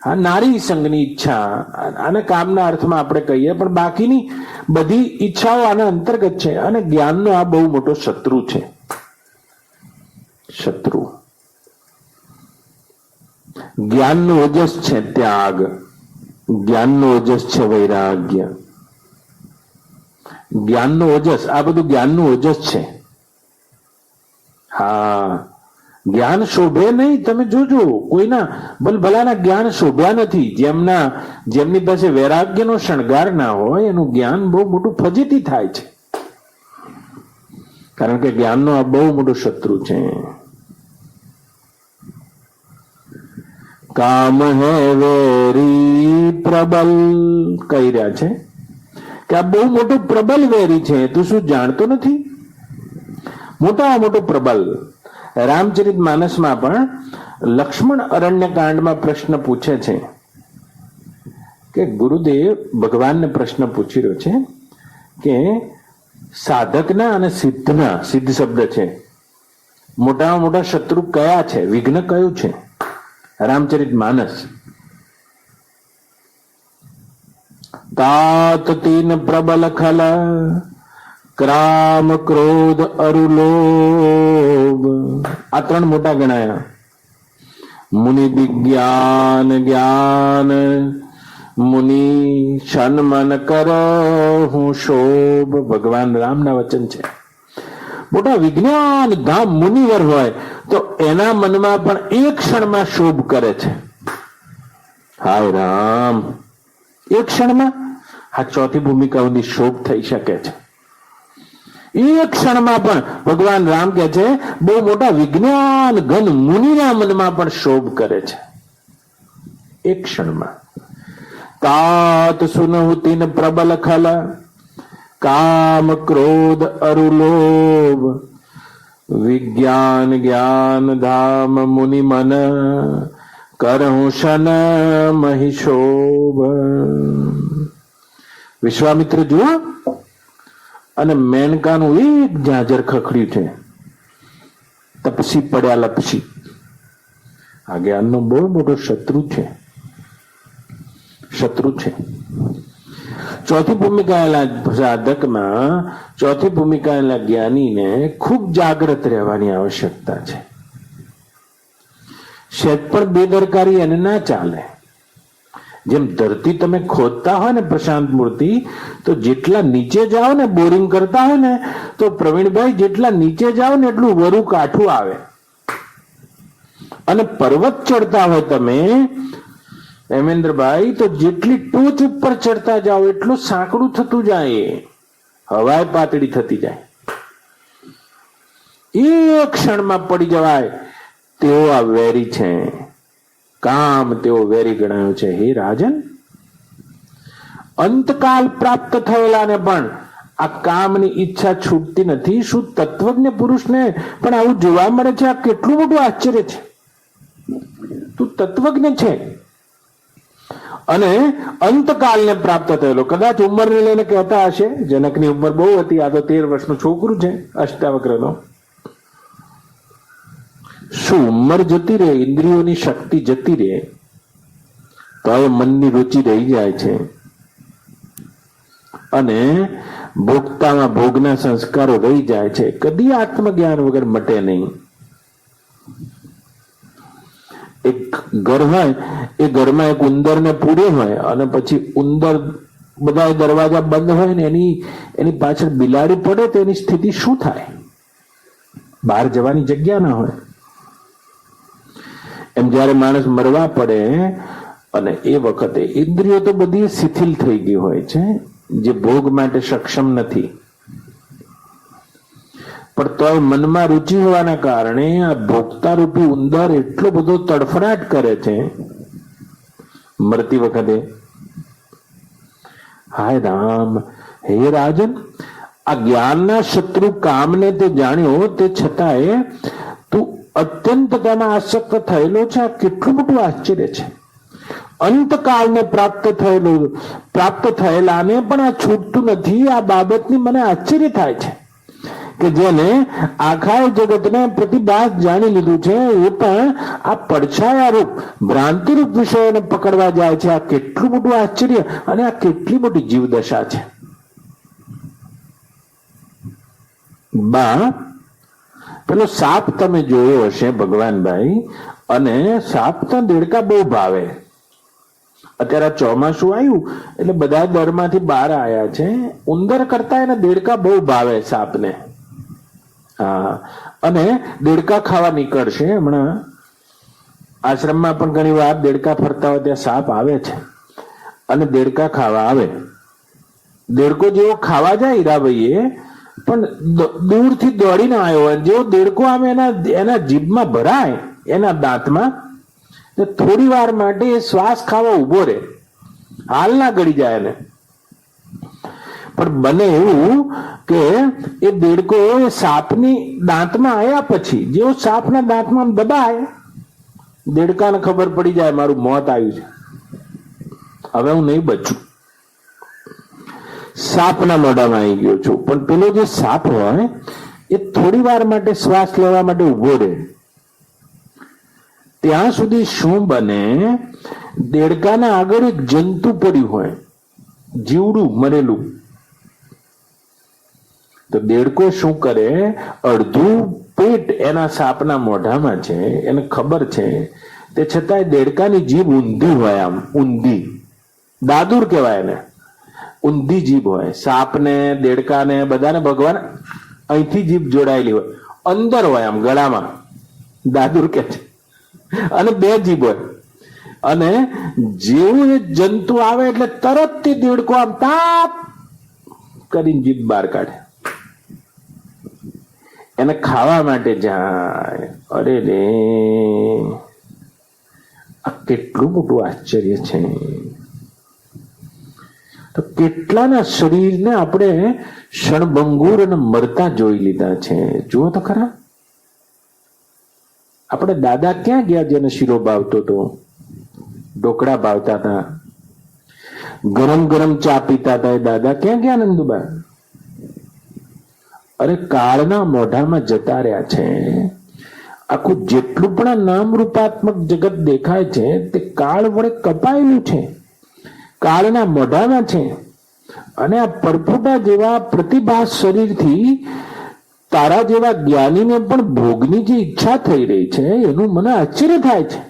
હા, નારી સંગની ઈચ્છા આને કામના અર્થમાં આપણે કહીએ, પણ બાકીની બધી ઈચ્છાઓ આના અંતર્ગત છે. અને જ્ઞાનનો આ બહુ મોટો શત્રુ છે. શત્રુ. જ્ઞાનનો ઓજસ છે ત્યાગ, જ્ઞાનનો ઓજસ છે વૈરાગ્ય, જ્ઞાનનો ઓજસ, આ બધું જ્ઞાનનું ઓજસ છે. હા, જ્ઞાન શોભે નહીં. તમે જોજો, કોઈના ભલભલાના જ્ઞાન શોભ્યા નથી. જેમની પાસે વૈરાગ્યનો શણગાર ના હોય એનું જ્ઞાન બહુ મોટું ફજીતી થાય છે, કારણ કે જ્ઞાનનો આ બહુ મોટો શત્રુ છે. કામ હે વેરી પ્રબલ કહી રહ્યા છે કે આ બહુ મોટો પ્રબલ વેરી છે. તું શું જાણતો નથી? મોટામાં મોટો પ્રબલ. રામચરિત માનસમાં પણ લક્ષ્મણ અરણ્ય કાંડમાં પ્રશ્ન પૂછે છે કે ગુરુદેવ ભગવાનને પ્રશ્ન પૂછી રહ્યો છે કે સાધકના અને સિદ્ધના, સિદ્ધ શબ્દ છે, મોટામાં મોટા શત્રુ કયા છે, વિઘ્ન કયું છે? રામચરિત માનસ. તાત તીન પ્રબલ ખલ ક્રામ ક્રોધ અરુલોભ. આ ત્રણ મોટા ગણાયા. મુનિ વિજ્ઞાન જ્ઞાન મુનિ સન્મન કર હું શોભ. ભગવાન રામના વચન છે. મોટા વિજ્ઞાન ધામ મુનિવર હોય તો એના મનમાં પણ એક ક્ષણમાં શોભ કરે છે. હાય રામ, એક ક્ષણમાં. આ ચોથી ભૂમિકા સુધી શોભ થઈ શકે છે. એક ક્ષણમાં પણ ભગવાન રામ કહે છે બહુ મોટા વિજ્ઞાન ઘન મુનિના મનમાં પણ શોભ કરે છે એક ક્ષણમાં. તાત સુનહુ તીન પ્રબલ ખલ કામ ક્રોધ અરુલોભ વિજ્ઞાન જ્ઞાન ધામ મુનિ મન કરહું શન મહિશોભ. વિશ્વામિત્ર જુઓ, અને મેનકાનું એક ઝાંઝર ખખડ્યું છે. તપસી પડ્યા લપસી. આ જ્ઞાનનો બહુ મોટો શત્રુ છે. શત્રુ છે. ચોથી ભૂમિકા સાધકમાં, ચોથી ભૂમિકા જ્ઞાનીને ખૂબ જાગ્રત રહેવાની આવશ્યકતા છે. સહેજ પણ બેદરકારી એને ના ચાલે. જેમ ધરતી તમે ખોદતા હોય ને પ્રશાંત મૂર્તિ, તો જેટલા નીચે જાઓ ને, બોરિંગ કરતા હોય ને, તો પ્રવીણભાઈ જેટલા નીચે જાઓ ને એટલું વરુ કાઠું આવે. અને પર્વત ચડતા હોય તમે હેમેન્દ્રભાઈ, તો જેટલી ટોચ ઉપર ચડતા જાઓ એટલું સાંકડું થતું જાય, હવાય પાતળી થતી જાય, એક ક્ષણમાં પડી જવાય. તેઓ આ વેરી છે, કામ તેઓ વેરી ગણાયો છે. હે રાજન, અંતકાલ પ્રાપ્ત થયેલાને પણ આ કામની ઈચ્છા છૂટતી નથી. શું તત્વજ્ઞ પુરુષને પણ આવું જોવા મળે છે? આ કેટલું મોટું આશ્ચર્ય છે. તું તત્વજ્ઞ છે અને અંતકાલને પ્રાપ્ત થયેલો. કદાચ ઉંમરને લઈને કહેતા હશે, જનકની ઉંમર બહુ હતી, આ તો 13 વર્ષનું છોકરું છે અષ્ટાવક્રનો. શું ઉંમર જતી રહે, ઇન્દ્રિયોની શક્તિ જતી રહે, તો એ મનની રુચિ રહી જાય છે અને ભોગતામાં ભોગના સંસ્કારો રહી જાય છે. કદી આત્મજ્ઞાન વગર મટે નહીં. એક ઘર હોય, એ ઘરમાં એક ઉંદરને પૂર્યો હોય અને પછી ઉંદર બધા દરવાજા બંધ હોય ને એની પાછળ બિલાડી પડે તો એની સ્થિતિ શું થાય? બહાર જવાની જગ્યા ના હોય. એમ જયારે માણસ મરવા પડે અને એ વખતે ઇન્દ્રિયો તો બધી શિથિલ થઈ ગઈ હોય છે, જે ભોગ માટે સક્ષમ નથી, પણ તોય મનમાં રુચિ હોવાના કારણે આ ભોગતા રૂપી ઉંદર એટલો બધો તડફડાટ કરે છે મરતી વખતે. હાય રામ, હે રાજન, આ જ્ઞાનના શત્રુ કામને તે જાણ્યો, તે છતાંય તું અત્યંત તેમાં આસક્ત થયેલો છે. આ કેટલું મોટું આશ્ચર્ય છે. અંતકાળને પ્રાપ્ત થયેલાને પણ આ છૂટતું નથી. આ બાબતની મને આશ્ચર્ય થાય છે કે જેને આખા જગતને પ્રતિભાસ જાણી લીધું છે, એ પણ આ પડછાયા રૂપ ભ્રાંતિ રૂપ વિષયોને પકડવા જાય છે. આ કેટલું મોટું આશ્ચર્ય અને આ કેટલી મોટી જીવદશા છે. બા, પેલો સાપ તમે જોયો હશે ભગવાનભાઈ, અને સાપના દેડકા બહુ ભાવે. અત્યારે ચોમાસું આવ્યું એટલે બધા દરમાંથી બહાર આવ્યા છે. ઉંદર કરતા એના દેડકા બહુ ભાવે સાપને. હા, અને દેડકા ખાવા નીકળશે. હમણાં આશ્રમમાં પણ ઘણી વાર દેડકા ફરતા હોય ત્યાં સાપ આવે છે અને દેડકા ખાવા આવે. દેડકો જેવો ખાવા જાય હીરાભાઈએ, પણ દૂરથી દોડીને આવ્યો હોય, જેવો દેડકો આમે એના જીભમાં ભરાય, એના દાંતમાં, થોડી વાર માટે એ શ્વાસ ખાવા ઉભો રહે, હાલ ના ગળી જાય એને. પણ બને એવું કે એ દેડકો સાપની દાંતમાં આવ્યા પછી જેવો સાપના દાંતમાં દબાય, દેડકાને ખબર પડી જાય મારું મોત આવ્યું છે, હવે હું નહીં બચું, સાપના મોઢામાં આવી ગયો છું. પણ પેલો જે સાપ હોય એ થોડી વાર માટે શ્વાસ લેવા માટે ઉભો રહે. ત્યાં સુધી શું બને, દેડકાના આગળ એક જંતુ પડ્યું હોય, જીવડું મરેલું. તો દેડકો શું કરે, અડધું પેટ એના સાપના મોઢામાં છે, એને ખબર છે, તે છતાંય દેડકાની જીભ ઊંધી હોય, આમ ઊંધી, દાદુર કહેવાય એને, ઊંધી જીભ હોય. સાપને, દેડકાને બધાને ભગવાન અહીંથી જીભ જોડાયેલી હોય, અંદર હોય, આમ ગળામાં, દાદુર કે છે, અને બે જીભ હોય. અને જેવું એ જંતુ આવે એટલે તરત તે દેડકો આમ તાપ કરીને જીભ બહાર કાઢે, એને ખાવા માટે જાય. અરે રે, આ કેટલું મોટું આશ્ચર્ય છે. તો કેટલાના શરીરને આપણે ક્ષણભંગુર અને મરતા જોઈ લીધા છે. જુઓ તો ખરા, આપણે દાદા ક્યાં ગયા જેને શીરો ભાવતો હતો, ઢોકળા ભાવતા હતા, ગરમ ગરમ ચા પીતા હતા, એ દાદા ક્યાં ગયા નંદુબા? અરે કાળના મોઢામાં જતા રહ્યા છે. આખું જેટલું પણ આ નામ રૂપાત્મક જગત દેખાય છે તે કાળ વડે કપાયેલું છે, કાળના મોઢામાં છે. અને આ પરપોટા જેવા પ્રતિભાસ શરીરથી તારા જેવા જ્ઞાનીને પણ ભોગની જે ઈચ્છા થઈ રહી છે એનું મને આશ્ચર્ય થાય છે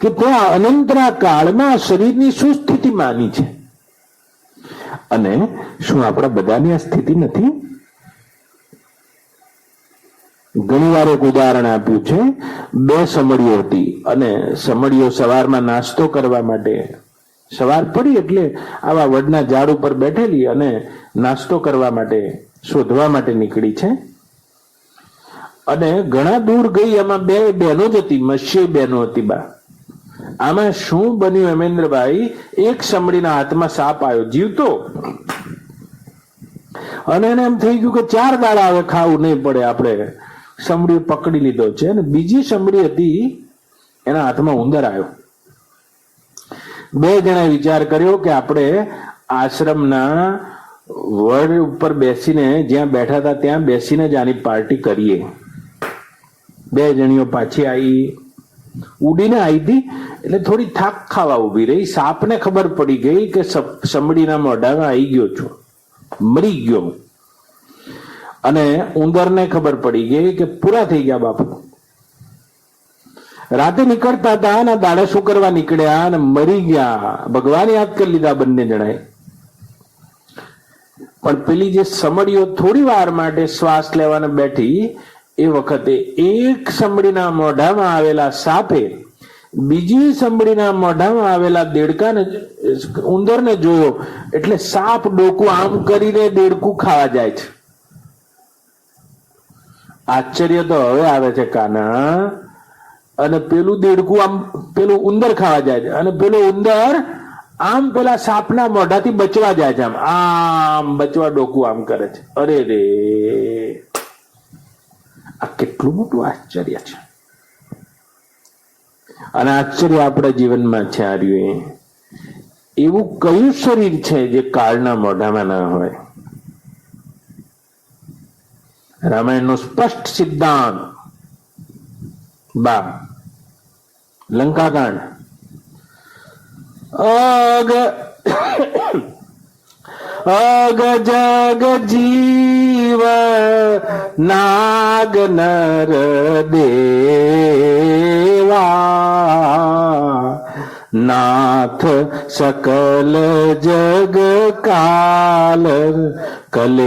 કે ત્યાં અનંતના કાળમાં શરીરની શું સ્થિતિ માની છે. અને શું આપણા બધાની આ સ્થિતિ નથી? ઘણી વાર એક ઉદાહરણ આપ્યું છે. 2 સમડીઓ હતી અને સમડીઓ સવારમાં નાસ્તો કરવા માટે સવાર પડી એટલે આવા વડના ઝાડ ઉપર બેઠેલી અને નાસ્તો કરવા માટે શોધવા માટે નીકળી છે. અને ઘણા દૂર ગઈ. એમાં 2 બહેનો જ હતી, મસ્ય બહેનો હતી. બા આમાં શું બન્યું હેમેન્દ્રભાઈ, એક સમડીના હાથમાં સાપ આવ્યો જીવતો, અને એને એમ થઈ ગયું કે 4 દાડા હવે ખાવું નહીં પડે, આપણે સમડી પકડી લીધો છે. અને બીજી સમડી હતી એના હાથમાં ઉંદર આવ્યો. 2 જણાએ વિચાર કર્યો કે આપણે આશ્રમના વડ ઉપર બેસીને, જ્યાં બેઠા હતા ત્યાં બેસીને જ આની પાર્ટી કરીએ. 2 જણીઓ પાછી આવી, ઉડીને આવી હતી એટલે થોડી થાક ખાવા ઉભી રહી. સાપને ખબર પડી ગઈ કે સમડીના મોઢામાં આવી ગયો છું, મરી ગયો. અને ઉંદરને ખબર પડી ગઈ કે પૂરા થઈ ગયા બાપુ. રાતે નીકળતા હતા અને દાડે શું કરવા નીકળ્યા અને મરી ગયા. ભગવાન યાદ કરી લીધા બંને જણાએ. પણ પેલી જે સમડીઓ થોડી વાર માટે શ્વાસ લેવાને બેઠી, એ વખતે એક સમડીના મોઢામાં આવેલા સાપે બીજી સમડીના મોઢામાં આવેલા દેડકાને, ઉંદરને જોયો. એટલે સાપ ડોકું આમ કરીને દેડકું ખાવા જાય છે. આશ્ચર્ય તો હવે આવે છે કાના. અને પેલું દેડકું આમ પેલું ઉંદર ખાવા જાય છે, અને પેલો ઉંદર આમ પેલા સાપના મોઢાથી બચવા જાય છે. આમ બચવા ડોકું આમ કરે છે. અરે રે, આ કેટલું મોટું આશ્ચર્ય છે. અને આશ્ચર્ય આપણા જીવનમાં છે. આ રહ્યું એવું કયું શરીર છે જે કાળના મોઢામાં ના હોય? રામાયણનો સ્પષ્ટ સિદ્ધાંત. બા લંકાકાંડ. અગ જગ જીવ નાગ નર દેવા, નાથ સકલ જગ કાલ કલેવા,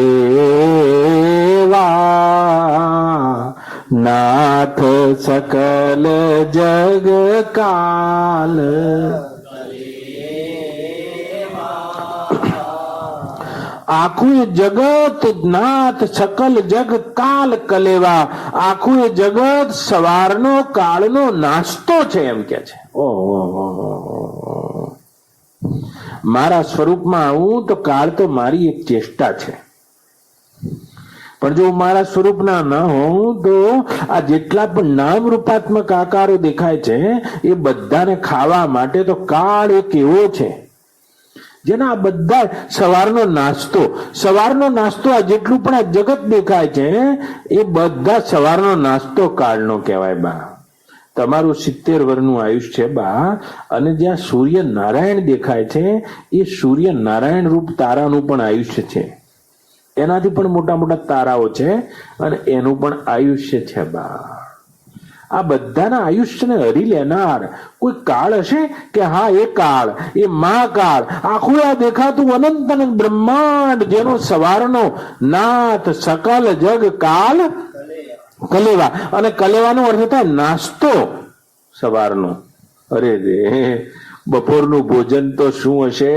નાથ સકલ જગ કાલ. આખું એ જગત નાથ સકલ જગ કાલ કલેવા. આખું એ જગત સવારનો કાળનો નાસ્તો છે એમ કે છે. મારા સ્વરૂપમાં આવું તો કાળ તો મારી એક ચેષ્ટા છે. પણ જો મારા સ્વરૂપના ન હોઉં તો આ જેટલા પણ નામ રૂપાત્મક આકારો દેખાય છે એ બધાને ખાવા માટે તો કાળ એક એવો છે જેના બધા સવારનો નાસ્તો આ જેટલું પણ આ જગત દેખાય છે એ બધા સવારનો નાસ્તો કાળનો કહેવાય. બા તમારું 70 વર્ષનું આયુષ્ય છે બા, અને જ્યાં સૂર્ય નારાયણ દેખાય છે એ સૂર્ય નારાયણ રૂપ તારાનું પણ આયુષ્ય છે. એનાથી પણ મોટા મોટા તારાઓ છે અને એનું પણ આયુષ્ય છે. બા આ બધાના આયુષ્યને હરી લેનાર કોઈ કાળ હશે કે હા એ કાળ, એ મહાકાળ, આખું આ દેખાતું અનંત અનંત બ્રહ્માંડ જેનો સવારનો નાથ સકલ જગ કાલ કલેવા. અને કલેવાનો અર્થ થાય નાસ્તો સવારનો. અરે રે, બપોરનું ભોજન તો શું હશે?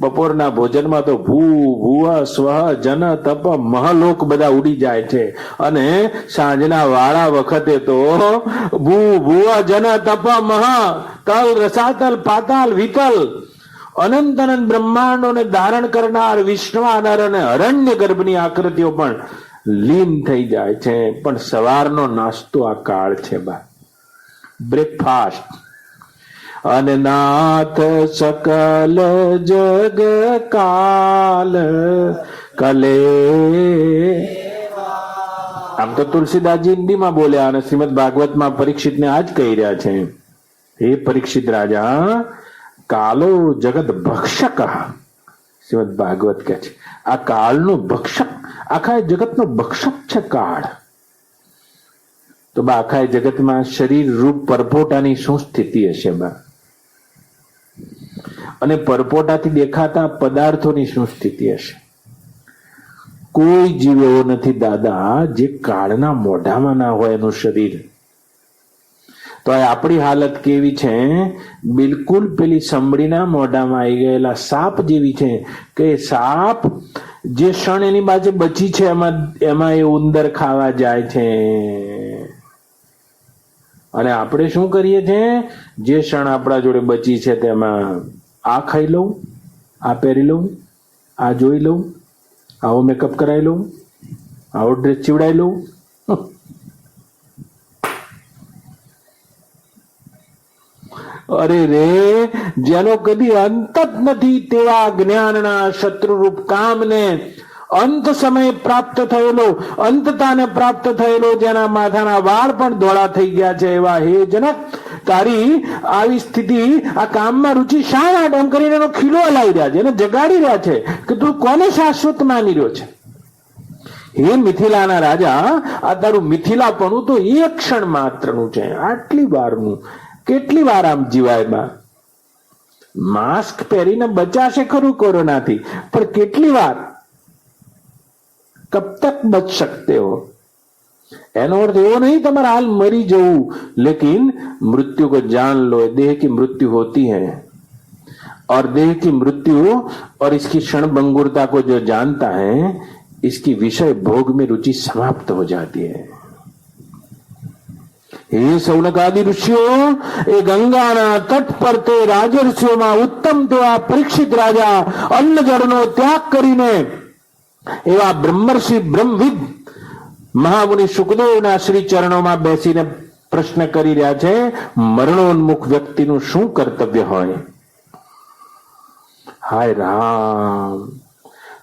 બપોરના ભોજનમાં તો ભૂવ સ્વ જન તપ મહલોક બધા ઉડી જાય છે. અને સાંજના વાળા વખતે તો ભૂવ જન તપ મહ તલ રસાતલ પાતાલ વિતલ અનંત અનંત બ્રહ્માંડોને ધારણ કરનાર વિશ્વાનર અને અરણ્ય ગર્ભની આકૃતિઓ પણ લીન થઈ જાય છે. પણ સવારનો નાસ્તો આ કાળ છે બા, બ્રેકફાસ્ટ. અને નાથ સકલ જગ કાલ કલે. આમ તો તુલસીદાસજી હિન્દીમાં બોલ્યા અને શ્રીમદ ભાગવતમાં પરીક્ષિતને આ જ કહી રહ્યા છે, હે પરીક્ષિત રાજા, કાલો જગત ભક્ષક. શ્રીમદ ભાગવત કહે છે આ કાળનો ભક્ષક, આખા જગતનો ભક્ષક છે કાળ. તો બા આખા જગતમાં શરીર રૂપ પરપોટાની શું સ્થિતિ હશે બા? અને પરપોટાથી દેખાતા પદાર્થોની શું સ્થિતિ હશે? કોઈ જીવ એવો નથી દાદા જે કાળના મોઢામાં ના હોય એનું શરીર. તો આપણી હાલત કેવી છે? બિલકુલ પેલી સમડીના મોઢામાં આવી ગયેલા સાપ જેવી છે કે સાપ જે ક્ષણ એની બાજુ બચી છે એમાં એ ઉંદર ખાવા જાય છે. અને આપણે શું કરીએ છીએ? જે ક્ષણ આપણા જોડે બચી છે તેમાં આ ખાઈ લઉં, આ પહેરી લઉં, આ જોઈ લઉં, આવો મેકઅપ કરાવી લઉં, આવો ડ્રેસ ચીવડાવી લઉં. અરે રે, જેનો કદી અંત જ નથી તેવા જ્ઞાનના શત્રુરૂપ કામને અંત સમય પ્રાપ્ત થયેલો, અંતતાને પ્રાપ્ત થયેલો, જેના માથાના વાળ પણ ધોળા થઈ ગયા છે એવા હે જનક, તારી આવી સ્થિતિ, આ કામમાં રુચિ શા માટે એમ કરીને એનો ખીલો હલાવી રહ્યા છે, એને જગાડી રહ્યા છે કે તું કોને શાશ્વત માની રહ્યો છે? હે મિથિલાના રાજા, આ તારું મિથિલાપણું તો એક ક્ષણ માત્રનું છે, આટલી વારનું. કેટલી વાર આમ જીવાયમાં? માસ્ક પહેરીને બચાશે ખરું કોરોનાથી, પણ કેટલી વાર? કબ તક બચ सकते हो? એનો અર્થ એવો નહીં તમારે હાલ મરી જવું, लेकिन मृत्यु को जान लो. देह की मृत्यु होती है और देह की मृत्यु और इसकी क्षण भंगुरता को जो जानता है, इसकी विषय भोग में रुचि समाप्त हो जाती है. हे સૌનકાદિ ઋષિઓ, એ ગંગાના તટ પર તે રાજર્ષિઓમાં ઉત્તમ તેવા પરીક્ષિત રાજા અન્ન જળનો ત્યાગ કરીને એવા બ્રહ્મર્ષિ બ્રહ્મવિદ મહામુનિ સુખદેવના શ્રી ચરણોમાં બેસીને પ્રશ્ન કરી રહ્યા છે, મરણોન્મુખ વ્યક્તિનું શું કર્તવ્ય હોય? હાય રામ!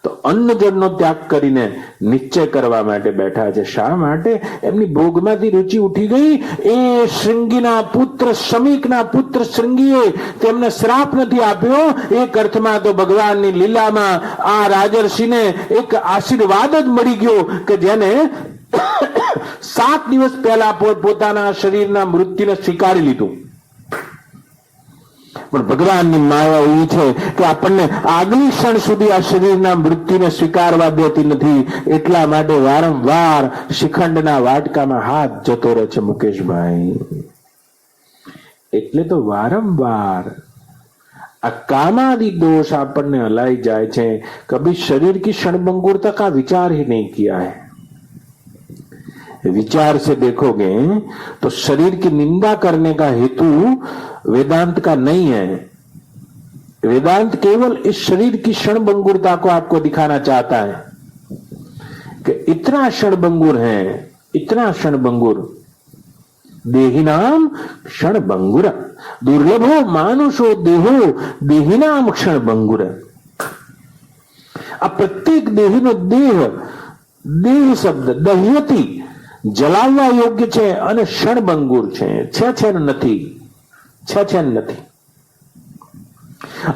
તો અન્ન જળનો ત્યાગ કરીને નિશ્ચય કરવા માટે બેઠા છે. શા માટે? એમની ભોગમાંથી રુચિ ઉઠી ગઈ. એ શૃંગીના પુત્ર, શમીકના પુત્ર શૃંગીએ તેમને શ્રાપ નથી આપ્યો. એક અર્થમાં તો ભગવાનની લીલામાં આ રાજર્ષિને એક આશીર્વાદ જ મળી ગયો કે જેને 7 દિવસ પહેલા પોતાના શરીરના મૃત્યુને સ્વીકારી લીધું. પણ ભગવાનની માયા એવી છે કે આપણને આગલી ક્ષણ સુધી આ શરીરના મૃત્યુને સ્વીકારવા દેતી નથી. એટલા માટે વારંવાર શિખંડના વાટકામાં હાથ જતો રહે છે મુકેશભાઈ. એટલે તો વારંવાર આ કામાદि दोष આપણને हलाई जाए છે. कभी शरीर की क्षणभंगुरता का विचार ही नहीं किया है. विचार से देखोगे तो शरीर की निंदा करने का हेतु वेदांत का नहीं है. वेदांत केवल इस शरीर की क्षणभंगुरता को आपको दिखाना चाहता है कि इतना क्षणभंगुर है, इतना क्षणभंगुर. देहिनाम क्षणभंगुर दुर्लभो मानुषो देहो देहिनाम क्षणभंगुर. આ પ્રત્યેક દેહીનો દેહ, દેહ શબ્દ દહ્યથી જલાવવા યોગ્ય છે અને ક્ષણભંગુર છે. છે નથી.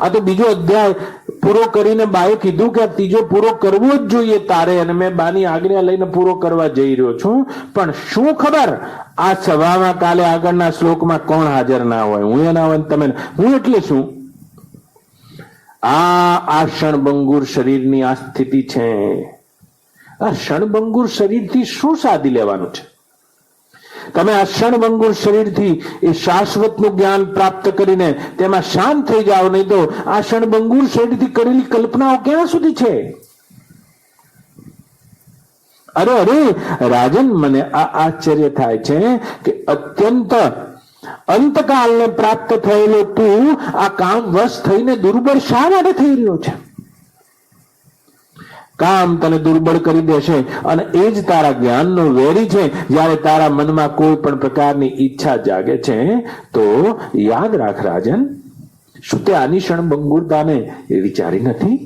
આ તો બીજો અધ્યાય પૂરો કરીને બાએ કીધું કે આ ત્રીજો પૂરો કરવો જ જોઈએ તારે, અને મેં બાની આજ્ઞા લઈને પૂરો કરવા જઈ રહ્યો છું. પણ શું ખબર આ સભામાં કાલે આગળના શ્લોકમાં કોણ હાજર ના હોય? હું ના હોય તમે. હું એટલે શું? આ ક્ષણભંગુર શરીરની આ સ્થિતિ છે. આ ક્ષણભંગુર શરીરથી શું સાધી લેવાનું છે? તમે આ ક્ષણભંગુર શરીરથી એ શાશ્વતનું જ્ઞાન પ્રાપ્ત કરીને તેમાં શાંત થઈ જાઓ. નહીં તો આ ક્ષણભંગુર શરીરથી કરેલી કલ્પનાઓ ક્યાં સુધી છે? અરે રાજન, મને આ આશ્ચર્ય થાય છે કે અત્યંત અંતકાલને પ્રાપ્ત થયેલો તું આ કામ વશ થઈને દુર્બળ શા માટે થઈ રહ્યો છે? કામ તને દુર્બળ કરી દેશે અને એ જ તારા જ્ઞાનનો વેરી છે. જ્યારે તારા મનમાં કોઈ પણ પ્રકારની ઈચ્છા જાગે છે તો યાદ રાખ રાજન, શું તે આની ક્ષણભંગુરતાને એ વિચારી નથી?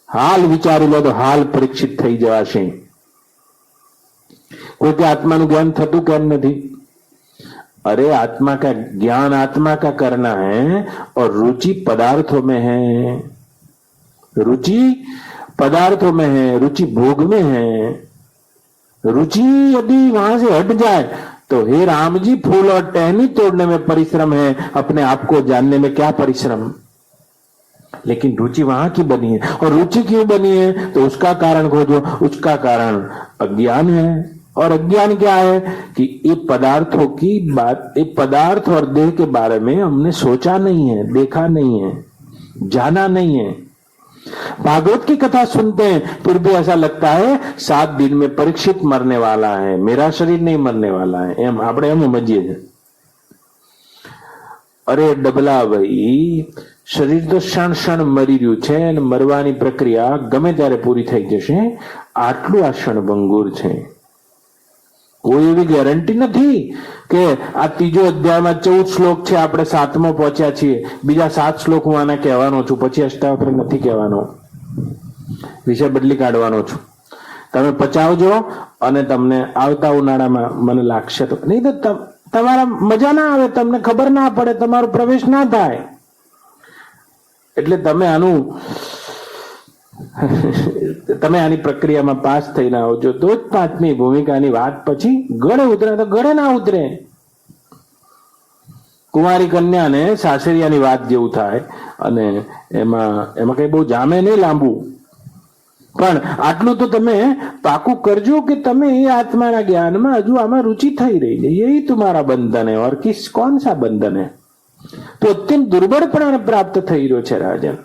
હાલ વિચારી લો તો હાલ પરીક્ષિત થઈ જવાશે. કોઈ કે આત્માનું જ્ઞાન થતું કેમ નથી? अरे आत्मा का ज्ञान आत्मा का करना है और रुचि पदार्थों में है. रुचि पदार्थों में है, रुचि भोग में है. रुचि यदि वहां से हट जाए तो हे राम जी, फूल और टहनी तोड़ने में परिश्रम है, अपने आप को जानने में क्या परिश्रम? लेकिन रुचि वहां की बनी है। और रुचि क्यों बनी है? तो उसका कारण खोजो। उसका कारण अज्ञान है। और अज्ञान क्या है कि ये पदार्थों की बात, ये पदार्थ और देह के बारे में हमने सोचा नहीं है, देखा नहीं है, जाना नहीं है। भागवत की कथा सुनते हैं फिर भी ऐसा लगता है 7 दिन में परीक्षित मरने वाला है, मेरा शरीर नहीं मरने वाला है। एम આપણે એમ સમજીએ છીએ। અરે ડબલા ભાઈ, શરીર તો ક્ષણ ક્ષણ મરી રહ્યું છે અને મરવાની પ્રક્રિયા ગમે ત્યારે પૂરી થઈ જશે, આટલું આ ક્ષણભંગુર છે। કોઈ એવી ગેરંટી નથી કે આ ત્રીજો અધ્યાયમાં 14 શ્લોક છે, આપણે 7મો પહોંચ્યા છીએ, બીજા 7 શ્લોક હું આના કહેવાનો છું, પછી અષ્ટાવક્ર નથી કહેવાનો, વિષય બદલી કાઢવાનો છું। તમે પચાવજો અને તમને આવતા ઉનાળામાં મને લાગશે તો, નહીં તો તમારા મજા ના આવે, તમને ખબર ના પડે, તમારો પ્રવેશ ના થાય। એટલે તમે આની પ્રક્રિયામાં પાસ થઈને આવજો તો જ 5મી ભૂમિકાની વાત પછી ગળે ઉતરે, તો ગળે ના ઉતરે। કુંવારી કન્યાને સાસરિયાની વાત જેવું થાય અને એમાં કઈ બહુ જામે નહીં લાંબુ, પણ આટલું તો તમે પાકું કરજો કે તમે એ આત્માના જ્ઞાનમાં હજુ આમાં रुचि થઈ રહી है, यही तुम्हारा बंधन है। और किस कौन सा बंधन है? तो અત્યંત દુર્બળપણાને પ્રાપ્ત થઈ રહ્યો છે રાજન।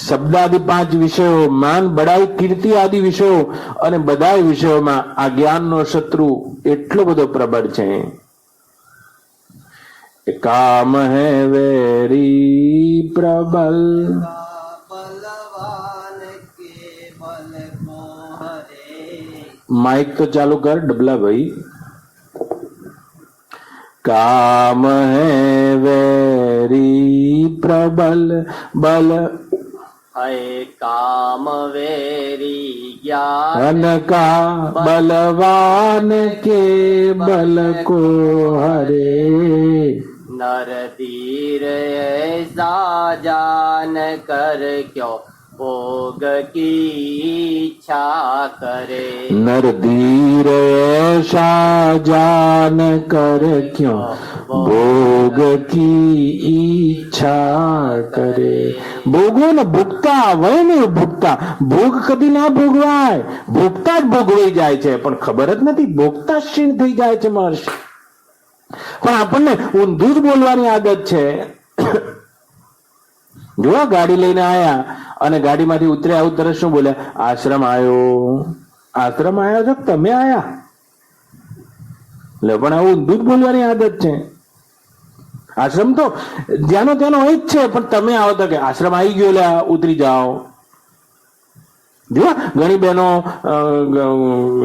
શબ્દાદિ 5 વિષયો, માન બડાઈ કીર્તિ આદિ વિષયો અને બધા વિષયોમાં આ જ્ઞાનનો શત્રુ એટલો બધો પ્રબળ છે। કામ હે વેરી પ્રબલ, माइक तो चालू कर डबला भाई। काम है वेरी प्रबल बल, है काम वेरी ज्ञान धन का बलवान के बल को हरे। नर धीर ऐसा जान कर क्यों भोग की इच्छा करे। नर धीर ऐसा जान कर क्यों भोग की इच्छा करे। ભોગવો ને ભોગતા હોય ને, ભોગતા ભોગ કદી ના ભોગવાય, ભોગતા જ ભોગવાઈ જાય છે, પણ ખબર જ નથી, ભોગતા ક્ષીણ થઈ જાય છે મહર્ષિ। પણ આપણને ઊંધું જ બોલવાની આદત છે। જો ગાડી લઈને આયા અને ગાડીમાંથી ઉતર્યા, આવું તરત શું બોલ્યા? આશ્રમ આવ્યો, આશ્રમ આવ્યો છો તમે આયા? લે, પણ આવું ઊંધું જ બોલવાની આદત છે। આશ્રમ તો જ્યાંનો ત્યાંનો હોય જ છે, પણ તમે આવો તો કે આશ્રમ આવી ગયો, લે ઉતરી જાઓ। જો ઘણી બહેનો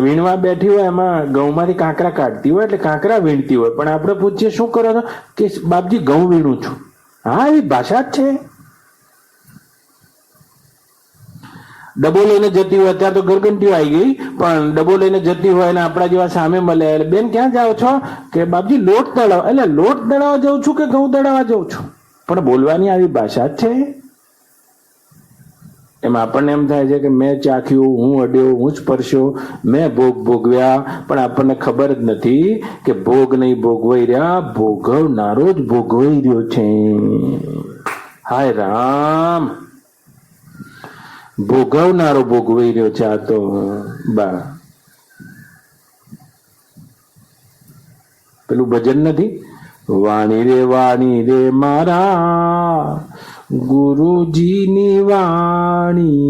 વીણવા બેઠી હોય, એમાં ઘઉંમાંથી કાંકરા કાઢતી હોય એટલે કાંકરા વીણતી હોય, પણ આપણે પૂછીએ શું કરો છો? કે બાપજી ઘઉં વીણું છું। હા, એવી ભાષા જ છે। ડબો લઈને જતી હોય, અત્યારે તો ગરગંટીઓ આવી ગઈ, પણ ડબો લઈને જતી હોય ને આપણા જેવા સામે મળે, બેન ક્યાં જાઓ છો? કે બાપજી લોટ દળાવ। એટલે લોટ દળાવવા જાઉં છું કે ઘઉં દળાવવા જાઉં છું? પણ બોલવાની આવી ભાષા જ છે। એમાં આપણને એમ થાય છે કે મેં ચાખ્યું, હું અડ્યો, હું જ પરસ્યો, મેં ભોગ ભોગવ્યા, પણ આપણને ખબર જ નથી કે ભોગ નહીં ભોગવાઈ રહ્યા, ભોગવનારો જ ભોગવાઈ રહ્યો છે। હાય રામ, ભોગવનારો ભોગવાઈ રહ્યો છે। આ તો બા પેલું ભજન નથી? વાણી રે મારા ગુરુજીની વાણી,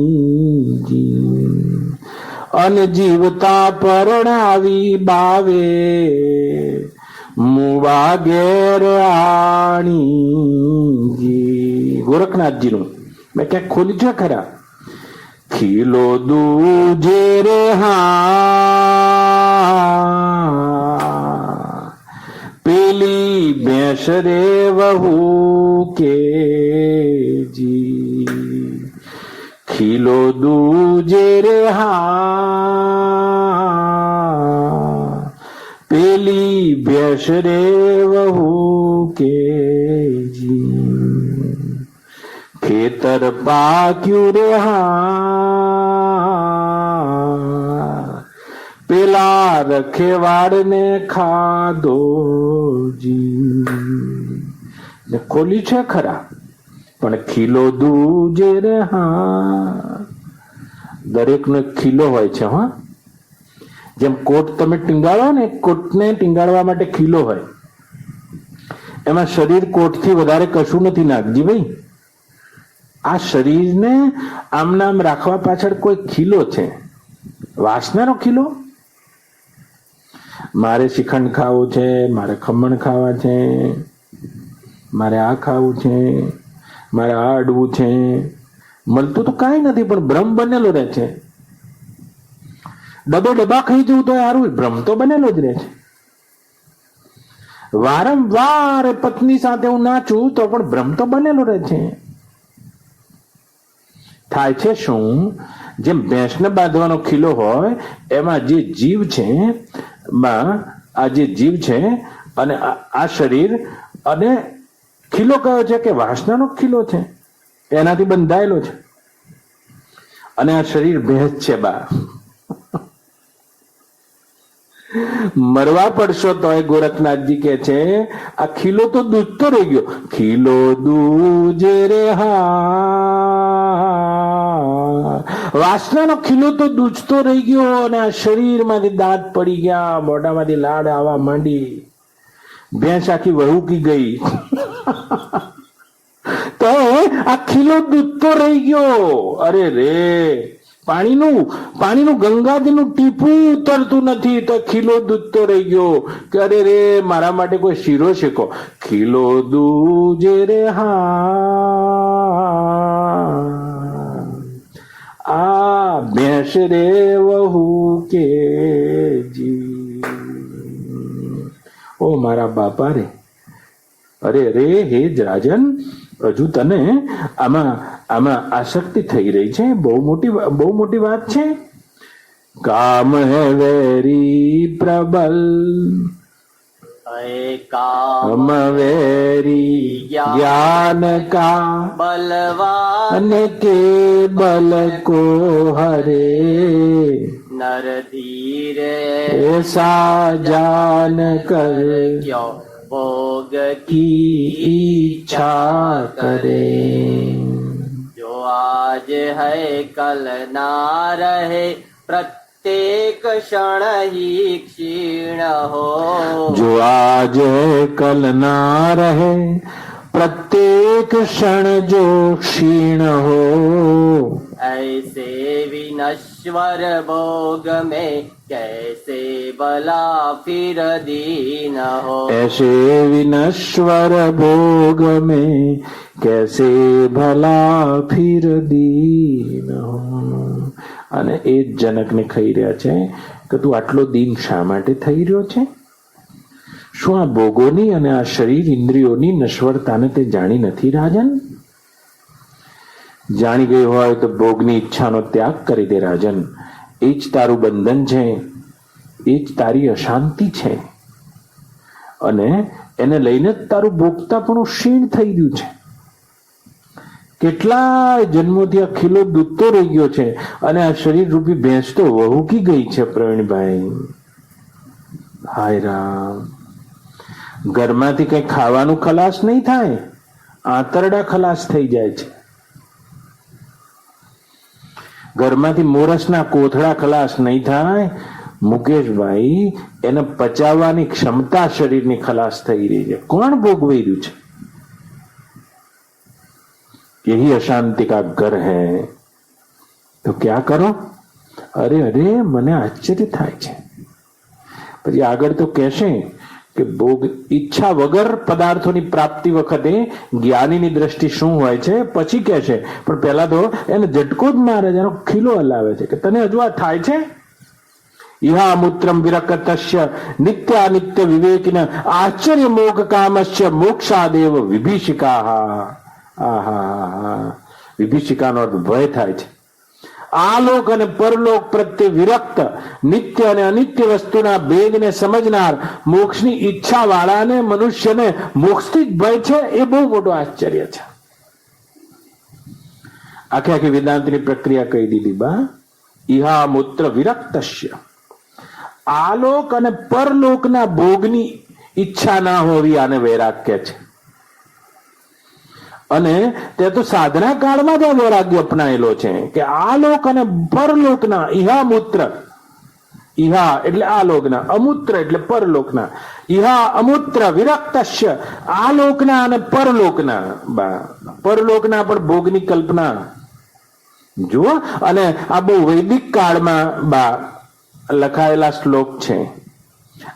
અને જીવતા પરણાવી બાવે મુવા ઘેર આણી। ગોરખનાથજીનું મેં ક્યાંક ખોલ્યું છે ખરા? ખીલો દૂજે રે હા, પેલી ભેંસ રે વહુ કે જી। ખીલો દૂજે રે હા, પેલી ભેંસ રે વહુ કે જી। ખેતર પાક્યું રે હા, પેલા રખેવાડને ખાધો જી। ખોલી છે ખરા? પણ ખીલો દૂજે રે હા. દરેકનો એક ખીલો હોય છે. હા, જેમ કોટ તમે ટીંગાળો ને, કોટને ટીંગાળવા માટે ખીલો હોય, એમાં શરીર કોટથી વધારે કશું નથી નાખજી ભાઈ. આ શરીરને આમનામ રાખવા પાછળ કોઈ ખીલો છે, વાસનાનો ખીલો. મારે શ્રીખંડ ખાવું છે, મારે ખમણ ખાવા છે, મારે આ ખાવું છે, મારે આ અડવું છે. મળતું તો કાંઈ નથી, પણ ભ્રમ બનેલો રહે છે. ડબ્બા ખાઈ જવું તો સારું, ભ્રમ તો બનેલો જ રહે છે. વારંવાર પત્ની સાથે હું નાચું તો પણ ભ્રમ તો બનેલો રહે છે. થાય છે શું? જેમ ભેંસને બાંધવાનો ખીલો હોય, એમાં જે જીવ છે, આ જે જીવ છે અને આ શરીર, અને ખીલો કયો છે કે વાસનાનો ખીલો છે, એનાથી બંધાયેલો છે. અને આ શરીર ભેંસ છે બા. મરવા પડશો તો એ ગોરખનાથજી કે છે આ ખીલો તો દૂજતો રહી ગયો. ખીલો દૂજે રે હા, વાસનાનો ખીલો તો દૂજતો રહી ગયો, અને આ શરીરમાંથી દાંત પડી ગયા, મોઢામાંથી લાડ આવવા માંડી, ભેંસ આખી વહુકી ગઈ. તો આ ખીલો દૂધતો રહી ગયો. અરે રે, પાણીનું ગંગાજીનું ટીપું ઉતરતું નથી, તો ખીલો દૂધતો રહી ગયો કે અરે રે, મારા માટે કોઈ શીરો શેકો. ખીલો દૂજે રે હા, આ ભેંસ રે વહુ કે જી. ઓ મારા બાપા રે, અરે રે હે જ રાજન, હજુ તને આમાં આસક્તિ થઈ રહી છે. બહુ મોટી વાત છે. કામ હે વેરી પ્રબલ, કામ વેરી જ્ઞાન કા બલવાન કે બલ को हरे नर धीरे ऐसा जान कर क्यों भोग की इच्छा करे। जो आज है कल ना रहे प्रत्येक क्षण ही क्षीण हो। जो आज है कल ना रहे प्रत्येक क्षण जो क्षीण हो। ऐसे विनश्वर भोग में कैसे भला फिर दीन हो। ऐसे विनश्वर भोग में कैसे भला फिर दीन हो। અને એ જ જનકને કહી રહ્યા છે કે તું આટલો દીન શા માટે થઈ રહ્યો છે? શું આ ભોગોની અને આ શરીર ઇન્દ્રિયોની નશ્વરતાને તે જાણી નથી રાજન? જાણી ગઈ હોય તો ભોગની ઈચ્છાનો ત્યાગ કરી દે રાજન. એ જ તારું બંધન છે, એ જ તારી અશાંતિ છે, અને એને લઈને જ તારું ભોગતાપણું ક્ષીણ થઈ ગયું છે. કેટલાય જન્મોથી આ ખીલો દૂધતો રહી ગયો છે, અને આ શરીર રૂપી ભેંસ તો વહુકી ગઈ છે. પ્રવીણભાઈ, હાય રામ, ઘરમાંથી કઈ ખાવાનું ખલાસ નહીં થાય, આંતરડા ખલાસ થઈ જાય છે. ઘરમાંથી મોરસના કોથળા ખલાસ નહીં થાય, મુકેશભાઈ, એને પચાવવાની ક્ષમતા શરીરની ખલાસ થઈ રહી છે. કોણ ભોગવી રહ્યું છે? यही अशांति का घर है. तो क्या करो? अरे अरे, મને આશ્ચર્ય થાય છે. પછી આગળ તો કહેશે કે ભોગ ઈચ્છા વગર પદાર્થોની પ્રાપ્તિ વખતે જ્ઞાનીની દ્રષ્ટિ શું હોય છે પછી કહેશે. પણ પહેલા તો એને ઝટકો જ મારે છે, એનો ખીલો હલાવે છે કે તને હજુ આ થાય છે? ઇહા મૂત્રમ વિરકતસ્ય નિત્યાનિત્ય વિવેકિન આશ્ચર્ય મોગ કામસ્ય મોક્ષાદેવ વિભીષિકાહા. આહા, વિભીષિકાનો અર્થ ભય થાય છે. આ લોક અને પરલોક પ્રત્યે વિરક્ત, નિત્ય અને અનિત્ય વસ્તુના ભેદને સમજનાર, મોક્ષની ઈચ્છા વાળાને મનુષ્યને મોક્ષથી જ ભય છે. એ બહુ મોટું આશ્ચર્ય છે. આખી આખી વેદાંતની પ્રક્રિયા કહી દીધી બા. ઇહા મૂત્ર વિરક્તસ્ય, આલોક અને પરલોકના ભોગની ઈચ્છા ના હોવી, આને વૈરાગ્ય છે. અને તે તો સાધના કાળમાં જ આ વૈરાગ્ય અપનાયેલો છે કે આ લોક અને પરલોકના ઇહા મૂત્ર, ઇહા એટલે આ લોકના, અમૂત્ર એટલે પરલોકના, ઇહા અમૂત્ર વિરક્તસ્ય, આ લોકના અને પરલોકના, પરલોકના પણ ભોગની કલ્પના જુઓ. અને આ બહુ વૈદિક કાળમાં લખાયેલા શ્લોક છે.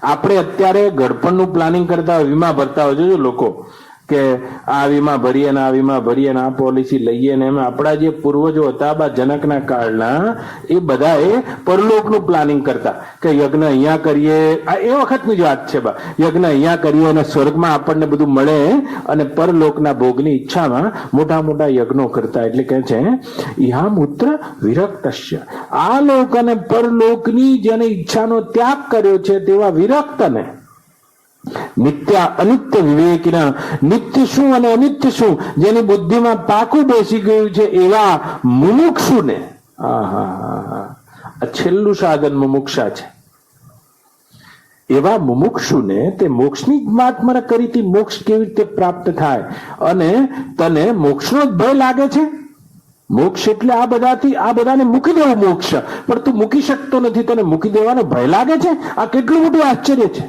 આપણે અત્યારે ઘડપણનું પ્લાનિંગ કરતા હોય, વીમા ભરતા હોય, જોજો લોકો કે આ વીમા ભરીએ ને આ વીમા ભરીએ ને આ પોલિસી લઈએ ને, એમ આપણા જે પૂર્વજો હતા જનકના કાળના, એ બધાએ પરલોકનું પ્લાનિંગ કરતા કે યજ્ઞ અહીંયા કરીએ. આ એ વખતની જ વાત છે, યજ્ઞ અહીંયા કરીએ અને સ્વર્ગમાં આપણને બધું મળે, અને પરલોકના ભોગની ઈચ્છામાં મોટા મોટા યજ્ઞો કરતા. એટલે કે છે ઇહા મૂત્ર વિરક્તસ્ય, આ લોક અને પરલોકની જેને ઈચ્છાનો ત્યાગ કર્યો છે તેવા વિરક્તને, નિત્ય અનિત્ય વિવેકીના, નિત્ય શું અને અનિત્ય શું જેની બુદ્ધિમાં પાકું બેસી ગયું છે એવા મુમુક્ષુને, આ છેલ્લું સાધન મુમુક્ષા છે, એવા મુમુક્ષુને તે મોક્ષની માત્મા કરીથી મોક્ષ કેવી રીતે પ્રાપ્ત થાય? અને તને મોક્ષનો જ ભય લાગે છે? મોક્ષ એટલે આ બધાથી, આ બધાને મૂકી દેવું મોક્ષ, પણ તું મૂકી શકતો નથી, તને મૂકી દેવાનો ભય લાગે છે? આ કેટલું મોટું આશ્ચર્ય છે.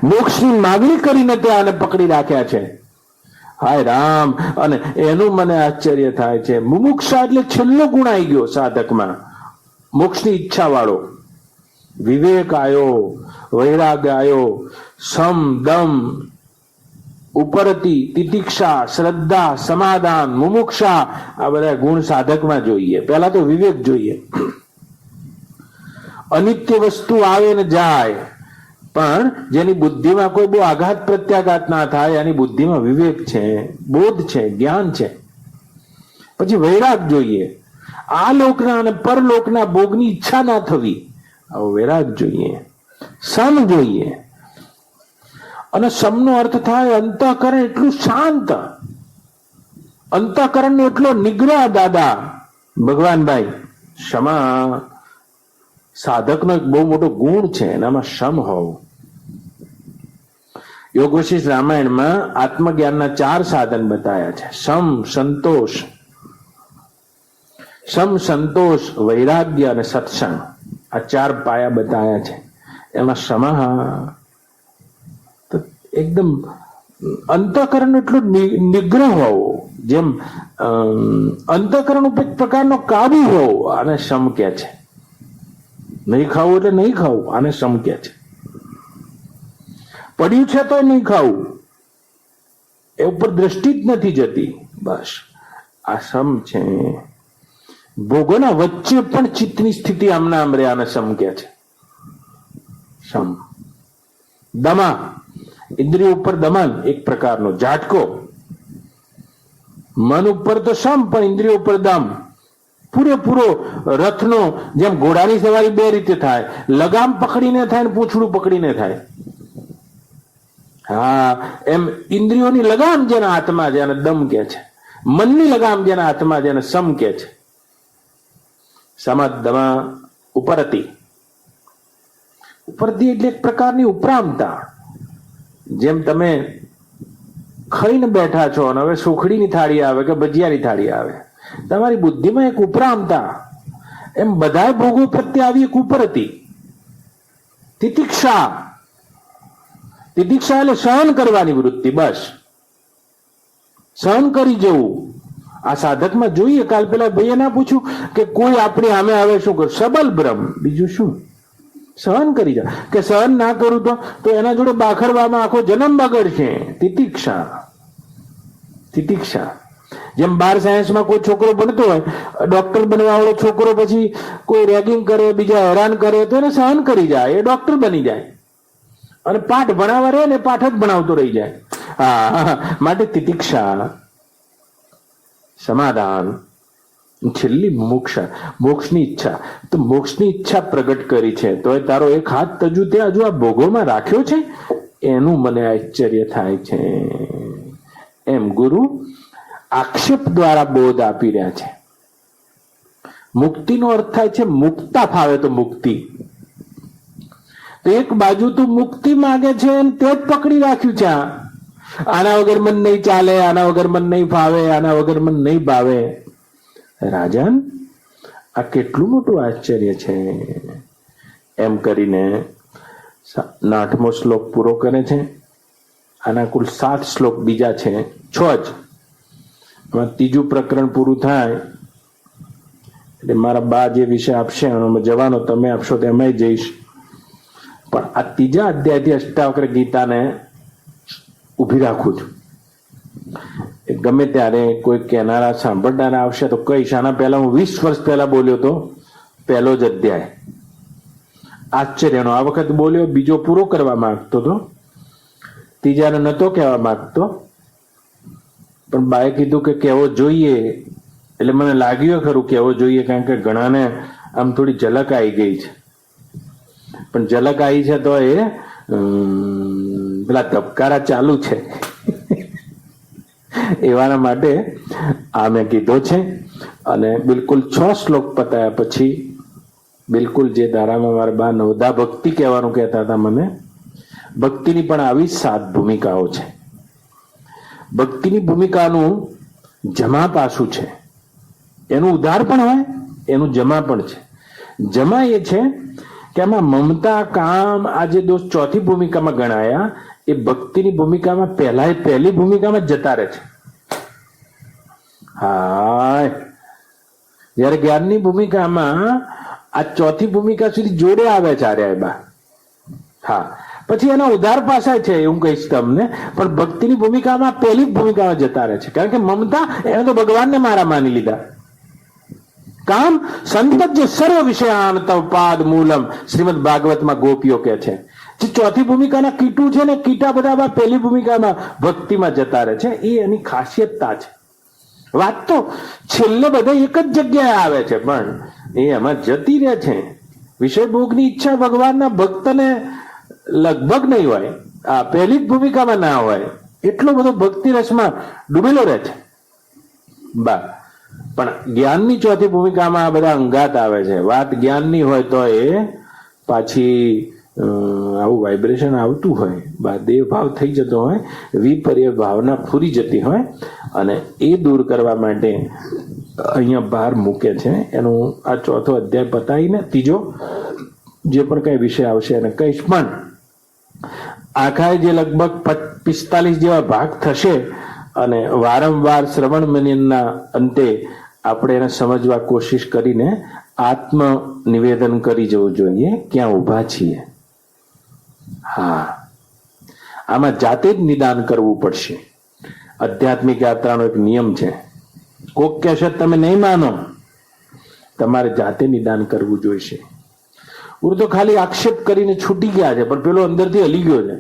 મોક્ષની માગણી કરીને તે આને પકડી રાખ્યા છે. હાય રામ! અને એનું મને આશ્ચર્ય થાય છે. મુમુક્ષા એટલે છેલ્લો ગુણ આવી ગયો સાધકમાં, મોક્ષની ઈચ્છા વાળો. વિવેક આયો, વૈરાગ્ય આયો, સમ દમ ઉપરતી, તિતિક્ષા, શ્રદ્ધા, સમાધાન, મુમુક્ષા, આ બધા ગુણ સાધકમાં જોઈએ. પહેલા તો વિવેક જોઈએ. અનિત્ય વસ્તુ આવે ને જાય, પણ જેની બુદ્ધિમાં કોઈ બહુ આઘાત પ્રત્યાઘાત ના થાય, એની બુદ્ધિમાં વિવેક છે, બોધ છે, જ્ઞાન છે. પછી વૈરાગ જોઈએ, આ લોકના અને પરલોકના ભોગની ઈચ્છા ના થવી, આવો વૈરાગ જોઈએ. સમ જોઈએ, અને સમનો અર્થ થાય અંતઃકરણ એટલું શાંત, અંતઃકરણ એટલો નિગ્રહ. દાદા ભગવાનભાઈ, ક્ષમા સાધકનો એક બહુ મોટો ગુણ છે, એનામાં શમ હોવું. યોગ વશિષ્ઠ રામાયણમાં આત્મજ્ઞાનના 4 સાધન બતાવ્યા છે. સમ, સંતોષ, સમ, સંતોષ, વૈરાગ્ય અને સત્સંગ, આ 4 પાયા બતાવ્યા છે. એમાં ક્ષમા એકદમ અંતઃકરણ એટલું નિગ્રહ હોવો, જેમ અંતઃકરણ ઉપર એક પ્રકારનો કાબુ હોવો, આને શમ કે છે. નહીં ખાવું એટલે નહીં ખાવું, આને સમ કે છે. પડ્યું છે તો નહીં ખાવું, એ ઉપર દ્રષ્ટિ જ નથી જતી, બસ આ સમ છે. ભોગોના વચ્ચે પણ ચિત્તની સ્થિતિ આમના આમ રે, આને સમ કે છે. સમ. દમા, ઇન્દ્રિય ઉપર દમન, એક પ્રકારનો ઝાટકો. મન ઉપર તો સમ, પણ ઇન્દ્રિય ઉપર દમ. પૂરેપૂરો રથનો, જેમ ઘોડાની સવારી 2 રીતે થાય, લગામ પકડીને થાય ને પૂંછડું પકડીને થાય. હા, એમ ઇન્દ્રિયોની લગામ જેના હાથમાં જેને દમ કે છે, મનની લગામ જેના હાથમાં જેને સમ કે છે. સમદમા ઉપરતી, ઉપરતી એટલે એક પ્રકારની ઉપરામતા. જેમ તમે ખાઈને બેઠા છો અને હવે સુખડીની થાળી આવે કે ભજીયાની થાળી આવે, તમારી બુદ્ધિમાં એક ઉપરામતા, એમ બધા ભોગો પ્રત્યે આવી એક ઉપરતી. તિતિક્ષા, તિતિક્ષા એટલે સહન કરવાની વૃત્તિ, બસ સહન કરી જવું. આ સાધકમાં જોઈએ. કાલ પેલા ભાઈએ ના પૂછ્યું કે કોઈ આપણી સામે આવે શું કરું? સબલ બ્રહ્મ, બીજું શું? સહન કરી જાય. કે સહન ના કરું તો એના જોડે બાખડવામાં આખો જન્મ બગડશે. તિતિક્ષા, તિતિક્ષા. જેમ 12 સાયન્સમાં કોઈ છોકરો ભણતો હોય, ડોક્ટર બનવા વાળો છોકરો પછી કોઈ રેગિંગ કરે, બીજા હેરાન કરે, તો એને સહન કરી જાય, એ ડોક્ટર બની જાય. અને પાઠ ભણાવવા રહે ને પાઠ જ ભણાવતો રહી જાય. હા, માટે તિતિક્ષા, સમાધાન, છેલ્લી મોક્ષ, મોક્ષની ઈચ્છા. તો મોક્ષની ઈચ્છા પ્રગટ કરી છે, તો તારો એક હાથ તજુ ત્યાં હજુ આ ભોગોમાં રાખ્યો છે, એનું મને આશ્ચર્ય થાય છે. એમ ગુરુ આક્ષેપ દ્વારા બોધ આપી રહ્યા છે. મુક્તિનો અર્થ થાય છે મુક્તા ફાવે તો મુક્તિ. તો એક બાજુ તું મુક્તિ માંગે છે તે જ પકડી રાખ્યું છે. આના વગર મન નહીં ચાલે, આના વગર મન નહીં ફાવે, આના વગર મન નહીં ભાવે. રાજન, આ કેટલું મોટું આશ્ચર્ય છે. એમ કરીને 8મો શ્લોક પૂરો કરે છે. આના કુલ 7 શ્લોક બીજા છે, 6 જ. આમાં 3જું પ્રકરણ પૂરું થાય એટલે મારા બા જે વિષય આપશે એમાં જવાનો, તમે આપશો તો એમાં જઈશ. પણ આ 3જા અધ્યાયથી અષ્ટાવક્ર ગીતાને ઉભી રાખું છું. ગમે ત્યારે કોઈ કહેનારા સાંભળનારા આવશે તો કહીશ, આના પહેલા હું 20 વર્ષ પહેલા બોલ્યો તો 1લો જ અધ્યાય આશ્ચર્યનો. આ વખત બોલ્યો, બીજો પૂરો કરવા માંગતો હતો, 3જાને નતો કહેવા માંગતો, પણ બાએ કીધું કે કહેવો જોઈએ. એટલે મને લાગ્યું ખરું કહેવો જોઈએ, કારણ કે ઘણાને આમ થોડી ઝલક આવી ગઈ છે. પણ ઝલક આવી છે તો એ પેલા ધબકારા ચાલુ છે એવાના માટે આ મેં કીધો છે. અને બિલકુલ 6 શ્લોક પતાયા પછી બિલકુલ જે ધારામાં મારા બા નવદા ભક્તિ કહેવાનું કહેતા હતા મને, ભક્તિની પણ આવી 7 ભૂમિકાઓ છે. ભક્તિની ભૂમિકાનું જમા પાસું છે, એનું ઉધાર પણ હોય, એનું જમા પણ છે. જમા એ છે કે આમાં મમતા, કામ, આ જે દોષ 4થી ભૂમિકામાં ગણાયા એ ભક્તિની ભૂમિકામાં પહેલી ભૂમિકામાં જતા રહે છે. હા, જયારે જ્ઞાનની ભૂમિકામાં આ 4થી ભૂમિકા સુધી જોડે આવે છે આર્યબા. હા, પછી એના ઉધાર પાસા છે એવું કહીશ તમને, પણ ભક્તિની ભૂમિકામાં પહેલી ભૂમિકામાં જતા રહે છે. કારણ કે મમતા, એને તો ભગવાનને મારા માની લીધા. કામ સંતજ્ય સર્વ વિષયાન તવ પાદ મૂલમ, શ્રીમદ ભાગવતમાં ગોપીઓ કે છે. જે 4થી ભૂમિકાના કીટું છે ને, કીટા બધા પહેલી ભૂમિકામાં ભક્તિમાં જતા રહે છે. એ એની ખાસિયતતા છે. વાત તો છેલ્લે બધા એક જ જગ્યાએ આવે છે, પણ એ એમાં જતી રહે છે. વિષય ભોગની ઈચ્છા ભગવાનના ભક્તને લગભગ નહીં હોય, આ પહેલી જ ભૂમિકામાં ના હોય. એટલો બધો ભક્તિ રસમાં ડૂબેલો રહે છે બા. પણ જ્ઞાનની 4થી ભૂમિકામાં આ બધા અંગાત આવે છે. વાત જ્ઞાનની હોય તો એ પાછી આવું વાઇબ્રેશન આવતું હોય, બા દેવ ભાવ થઈ જતો હોય, વિપર્ય ભાવના ફૂરી જતી હોય, અને એ દૂર કરવા માટે અહીંયા બહાર મૂકે છે. એનું આ 4થો અધ્યાય પતાવીને 3જો જે પણ કઈ વિષય આવશે એને કહીશ. પણ આખા જે લગભગ 45 જેવા ભાગ થશે, અને વારંવાર શ્રવણ મનનના અંતે આપણે એને સમજવા કોશિશ કરીને આત્મ નિવેદન કરી જવું જોઈએ, ક્યાં ઊભા છીએ. હા, આમાં જાતે જ નિદાન કરવું પડશે. આધ્યાત્મિક યાત્રાનો એક નિયમ છે. કોક કહેશે તમે નહીં માનો, તમારે જાતે નિદાન કરવું જોઈશે. હું તો ખાલી આક્ષેપ કરીને છૂટી ગયા છે, પણ પેલો અંદરથી હલી ગયો છે.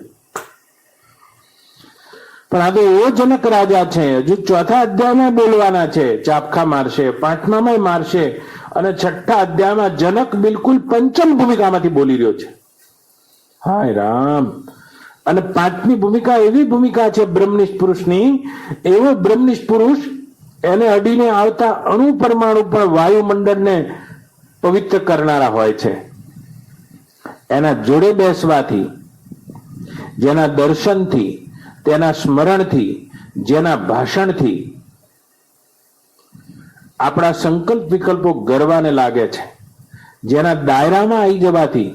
પણ આ તો એવો જનક રાજા છે, હજુ 4થા અધ્યાયમાં બોલવાના છે. ચાપખા મારશે, 5મામાં મારશે, અને 6થા અધ્યાયમાં જનક બિલકુલ 5મ ભૂમિકામાંથી બોલી રહ્યો છે. હાય રામ. અને 5મી ભૂમિકા એવી ભૂમિકા છે બ્રહ્મનિષ્ઠ પુરુષની. એવો બ્રહ્મનિષ્ઠ પુરુષ, એને અડીને આવતા અણુ પરમાણુ પણ વાયુમંડળને પવિત્ર કરનારા હોય છે. એના જોડે બેસવાથી, જેના દર્શનથી, તેના સ્મરણથી, જેના ભાષણથી આપણા સંકલ્પ વિકલ્પો ગરવાને લાગે છે, જેના દાયરામાં આવી જવાથી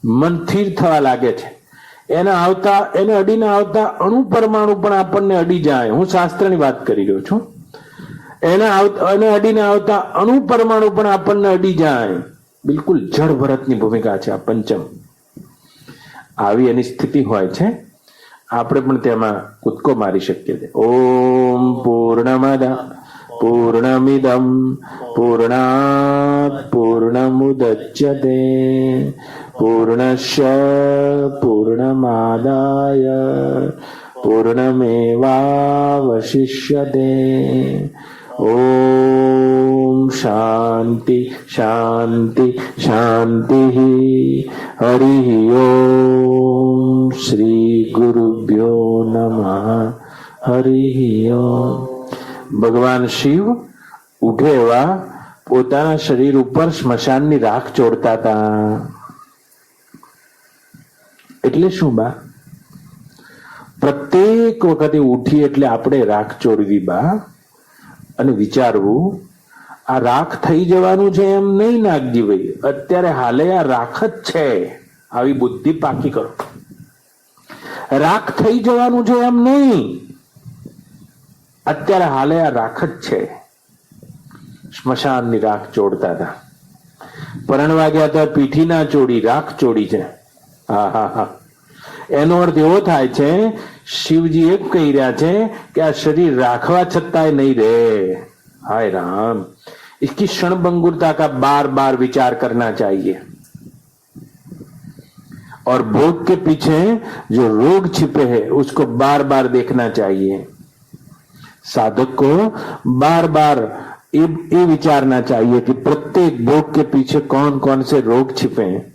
મન સ્થિર થવા લાગે છે, એને અડીને આવતા અણુ પરમાણુ પણ આપણને અડી જાય. હું શાસ્ત્રની વાત કરી રહ્યો છું. એને અડીને આવતા અણુ પરમાણુ પણ આપણને અડી જાય. બિલકુલ જળ ભરતની ભૂમિકા છે આ 5મ. આવી એની સ્થિતિ હોય છે. આપણે પણ તેમાં કૂદકો મારી શકીએ છીએ. ઓમ પૂર્ણમદ પૂર્ણમિદમ પૂર્ણાત પૂર્ણમુદચ્યતે પૂર્ણસ્ય પૂર્ણમાદાય પૂર્ણમેવાવશિષ્યતે. ઓમ શાંતિ શાંતિ શાંતિ. હરિ ઓમ. શ્રી ગુરુભ્યો નમઃ. હરિ ઓમ. ભગવાન શિવ ઉઠે એવા પોતાના શરીર ઉપર સ્મશાનની રાખ ચોડતા હતા. એટલે શું બા? પ્રત્યેક વખતે ઉઠી એટલે આપણે રાખ ચોડવી બા અને વિચારવું આ રાખ થઈ જવાનું છે એમ નહીં નાગજી ભાઈ, અત્યારે હાલે આ રાખ જ છે. આવી બુદ્ધિ પાકી કરો. રાખ થઈ જવાનું છે એમ નહીં, અત્યારે હાલે આ રાખ જ છે. સ્મશાનની રાખ ચોડતા હતા. પરણવા ગયા હતા, પીઠી ના ચોડી, રાખ ચોડી છે. હા હા હા. એનો અર્થ એવો થાય છે શિવજી એક કહી રહ્યા છે કે આ શરીર રાખવા છતાંય નહીં રહે. हाय राम, इसकी क्षणभंगुरता का बार बार विचार करना चाहिए और भोग के पीछे जो रोग छिपे हैं उसको बार बार देखना चाहिए. साधक को बार बार ये विचारना चाहिए कि प्रत्येक भोग के पीछे कौन कौन से रोग छिपे हैं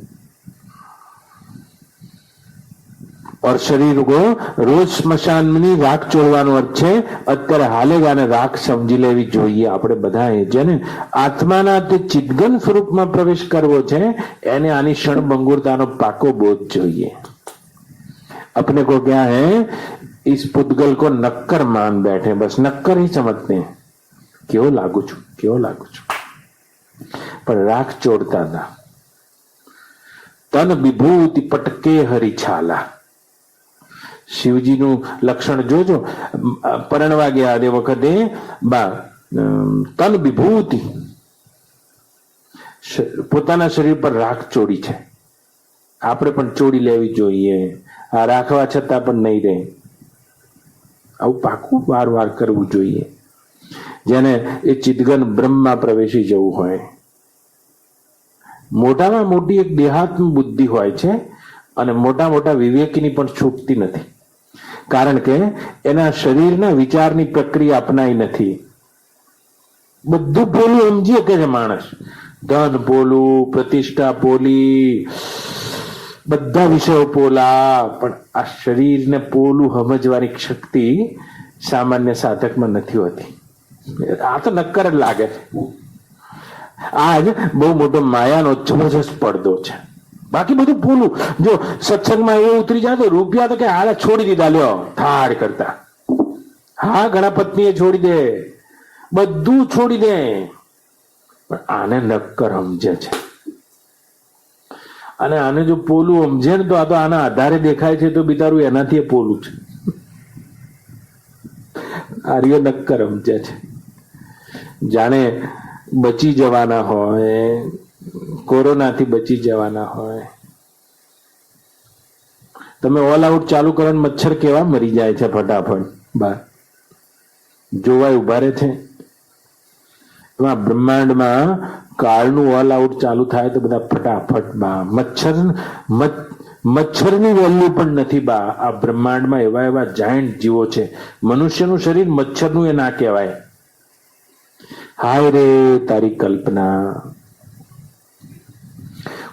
और शरीर को रोज સ્મશાનની રાખ ચોરવાનો અર્થ છે અત્યારે હાલે ગાને રાખ સમજી લેવી જોઈએ. આપણે બધાએ જેને આત્માના તે ચિદગન સ્વરૂપમાં પ્રવેશ કરવો છે એને આની ક્ષણભંગુરતાનો પાકો બોધ જોઈએ. अपने को क्या है, इस पुद्गल को नक्कर मान बैठे, बस नक्कर ही समझते हैं. કેવો લાગુ છું, કેવો લાગુ છું. પણ રાખ ચોડતા હતા. તન વિભૂતિ પટકે હરી છાલા. શિવજીનું લક્ષણ જોજો. પરણવા ગયા તે વખતે બા તન વિભૂતિ, પોતાના શરીર પર રાખ ચોડી છે. આપણે પણ ચોડી લેવી જોઈએ. આ રાખવા છતાં પણ નહીં રહે. આવું પાકું વાર વાર કરવું જોઈએ. જેને એ ચિદગન બ્રહ્મમાં પ્રવેશી જવું હોય. મોટામાં મોટી એક દેહાત્મ બુદ્ધિ હોય છે અને મોટા મોટા વિવેકની પણ છૂટતી નથી, કારણ કે એના શરીરના વિચારની પ્રક્રિયા અપનાઈ નથી. બધું પોલું સમજી શકે છે માણસ. ધન પોલું, પ્રતિષ્ઠા પોલી, બધા વિષયો પોલા, પણ આ શરીરને પોલું સમજવાની શક્તિ સામાન્ય સાધકમાં નથી હોતી. આ તો નક્કર જ લાગે છે. આજ બહુ મોટો માયાનો જબરજસ્ત પડદો છે. બાકી બધું પોલું. જો સત્સંગમાં એવું ઉતરી જાય તો રૂપિયા તો કે હાલે છોડી દીધા, લ્યો થાળ કરતા. હા, ઘણા પત્નીએ છોડી દે, બધું છોડી દે, પણ આને નક્કર સમજે છે. અને આને જો પોલું સમજે ને તો આ તો આના આધારે દેખાય છે તો બિચારું એનાથી પોલું છે. આર્ય નક્કર સમજે છે. જાણે બચી જવાના હોય, કોરોનાથી બચી જવાના હોય. તમે ઓલ આઉટ ચાલુ કરો, મચ્છર કેવા મરી જાય છે ફટાફટ બહાર જોવાય ઉભા રહે છે. એમાં બ્રહ્માંડમાં કાળનું ઓલ આઉટ ચાલુ થાય તો બધા ફટાફટ બા મચ્છરની વેલ્યુ પણ નથી બા. આ બ્રહ્માંડમાં એવા એવા જાયન્ટ જીવો છે. મનુષ્યનું શરીર મચ્છરનું એ ના કહેવાય. હાય રે તારી કલ્પના.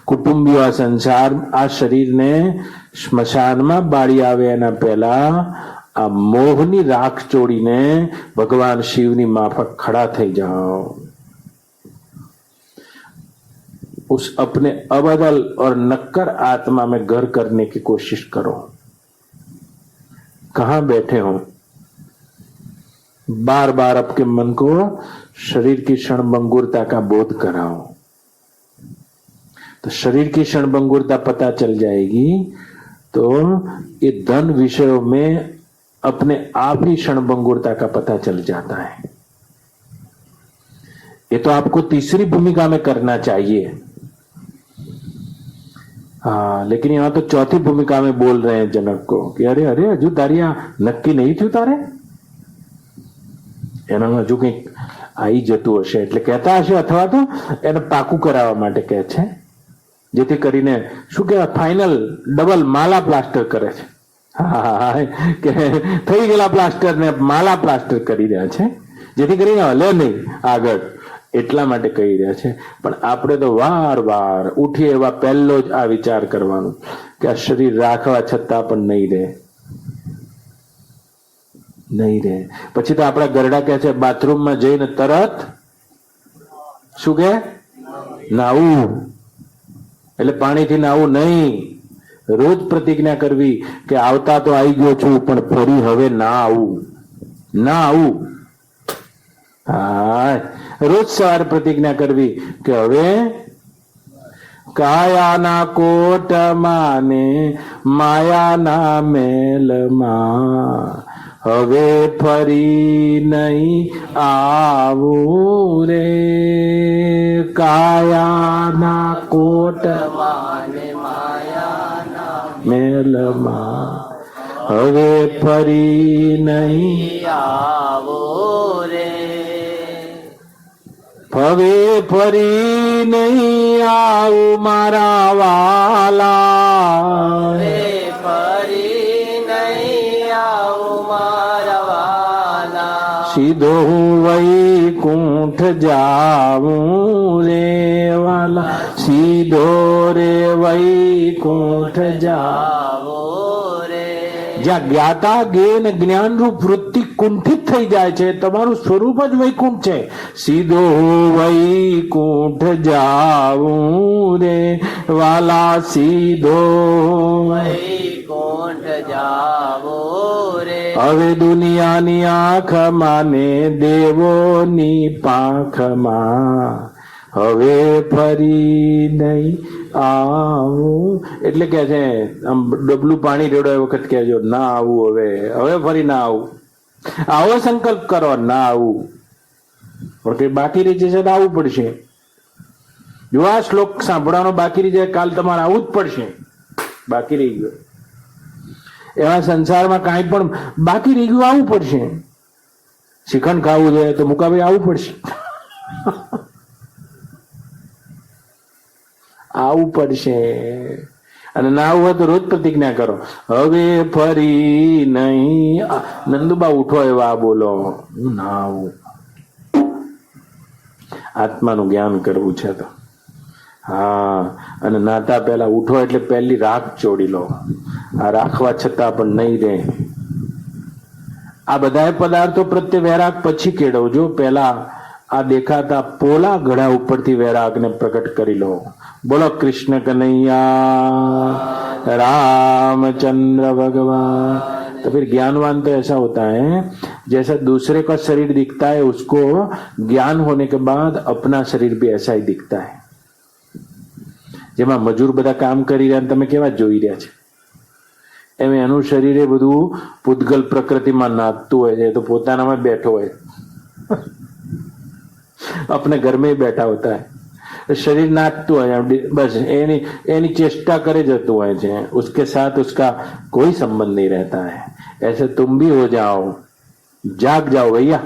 કુટુંબીઓ આ સંસાર, આ શરીરને સ્મશાનમાં બાળી આવે એના પહેલા આ મોહની રાખ ચોડીને ભગવાન શિવની માફક ખડા થઈ જાઓ. उस अपने अबदल और नक्कर आत्मा में घर करने की कोशिश करो. कहां बैठे हो, बार बार आपके मन को शरीर की क्षणभंगुरता का बोध कराओ. तो शरीर की क्षणभंगुरता पता चल जाएगी तो ये धन विषयों में अपने आप ही क्षणभंगुरता का पता चल जाता है. ये तो आपको तीसरी भूमिका में करना चाहिए. हाँ, लेकिन यहाँ तो चौथी भूमिका में बोल रहे हैं जनक को कि अरे अरे हजू तारी आ नक्की नहीं थયું તારે. એનામાં હજુ કંઈક આવી જતું હશે એટલે કહેતા હશે, અથવા તો એને પાકું કરાવવા માટે કહે છે, જેથી કરીને શું કહેવાય, ફાઇનલ ડબલ માલા પ્લાસ્ટર કરે છે. હા, કે થઈ ગયેલા પ્લાસ્ટર ને માલા પ્લાસ્ટર કરી રહ્યા છે, જેથી કરીને હલે નહીં આગળ, એટલા માટે કહી રહ્યા છે. પણ આપણે તો વાર વાર ઉઠીએ એવા પહેલો જ આ વિચાર કરવાનું કે આ શરીર રાખવા છતાં પણ નહીં રહે, નહીં રહે. પછી તો આપણા ગરડા કહે છે બાથરૂમમાં જઈને તરત શું કે નાવું, એટલે પાણીથી નાવું નહીં, રોજ પ્રતિજ્ઞા કરવી કે આવતા તો આવી ગયો છું પણ ફરી હવે ના આવું, ના આવું. હા, રોજ સવારે પ્રતિજ્ઞા કરવી કે હવે કાયાના કોટમાં ને માયાના મેલમાં હવે ફરી નહીં આવું રે. કાયાના કોટમાં માને માયાના મેલમાં હવે ફરી નહીં આવો રે. હવે ફરી નહીં આવું મારા વાલા. હવે ફરી નહીં આવું મારા વાલા. સીધો હું વૈકુંઠ જાવું રે વાલા, સીધો રે વૈકુંઠ જાવું. આવો રે. જ્યાં જ્ઞાતા જ્ઞેન જ્ઞાન રૂપ વૃત્તિ કુંઠિત થઈ જાય છે, તમારું સ્વરૂપ જ વૈકુંઠ છે. સીધો વૈકુંઠ જાવું રે વાલા, સીધો. વૈકુંઠ જાવો રે. હવે દુનિયાની આંખમાં ને દેવોની પાંખમાં હવે ફરી નહીં આવું. એટલે કે છે આમ ડબલું પાણી રેડો એ વખત કહેજો ના આવું, હવે હવે ફરી ના આવું. આવો સંકલ્પ કરો ના આવું, પણ કઈ બાકી રહી જશે તો આવવું પડશે. જો આ શ્લોક સાંભળવાનો બાકી રહી જાય, કાલ તમારે આવવું જ પડશે. બાકી રહી ગયો એવા સંસારમાં કાંઈ પણ બાકી રહી ગયું, આવવું પડશે. શ્રીખંડ ખાવું છે તો મુકાભાઈ આવવું પડશે. આવવું પડશે. અને ના આવું હોય તો રોજ પ્રતિજ્ઞા કરો હવે ફરી નહીં. નંદુબા ઉઠો એવા બોલો, હું ના આવું. આત્માનું જ્ઞાન કરવું છે તો હા. અને નાતા પહેલા ઉઠો એટલે પહેલી રાખ ચોડી લો. આ રાખવા છતાં પણ નહીં રહે. આ બધા પદાર્થો પ્રત્યે વૈરાગ પછી કેળવજો. પહેલા આ દેખાતા પોલા ઘડા ઉપરથી વૈરાગને પ્રકટ કરી લો. बोलो कृष्ण कन्हैया रामचंद्र भगवान। तो फिर ज्ञानवान तो ऐसा होता है जैसा दूसरे का शरीर दिखता है, उसको ज्ञान होने के बाद अपना शरीर भी ऐसा ही दिखता है। જેમાં મજૂર બધા કામ કરી રહ્યા તમે કેવા જોઈ રહ્યા છે, એમ એનું શરીર એ બધું પૂતગલ પ્રકૃતિમાં નાચતું હોય છે, તો પોતાનામાં બેઠો હોય, अपने घर में ही बैठा होता है, शरीर नाचતું હોય, बस એની चेष्टा करे जતું હોય છે, उसके साथ उसका कोई संबंध नहीं रहता है। ऐसे तुम भी हो जाओ, जाग जाओ भैया।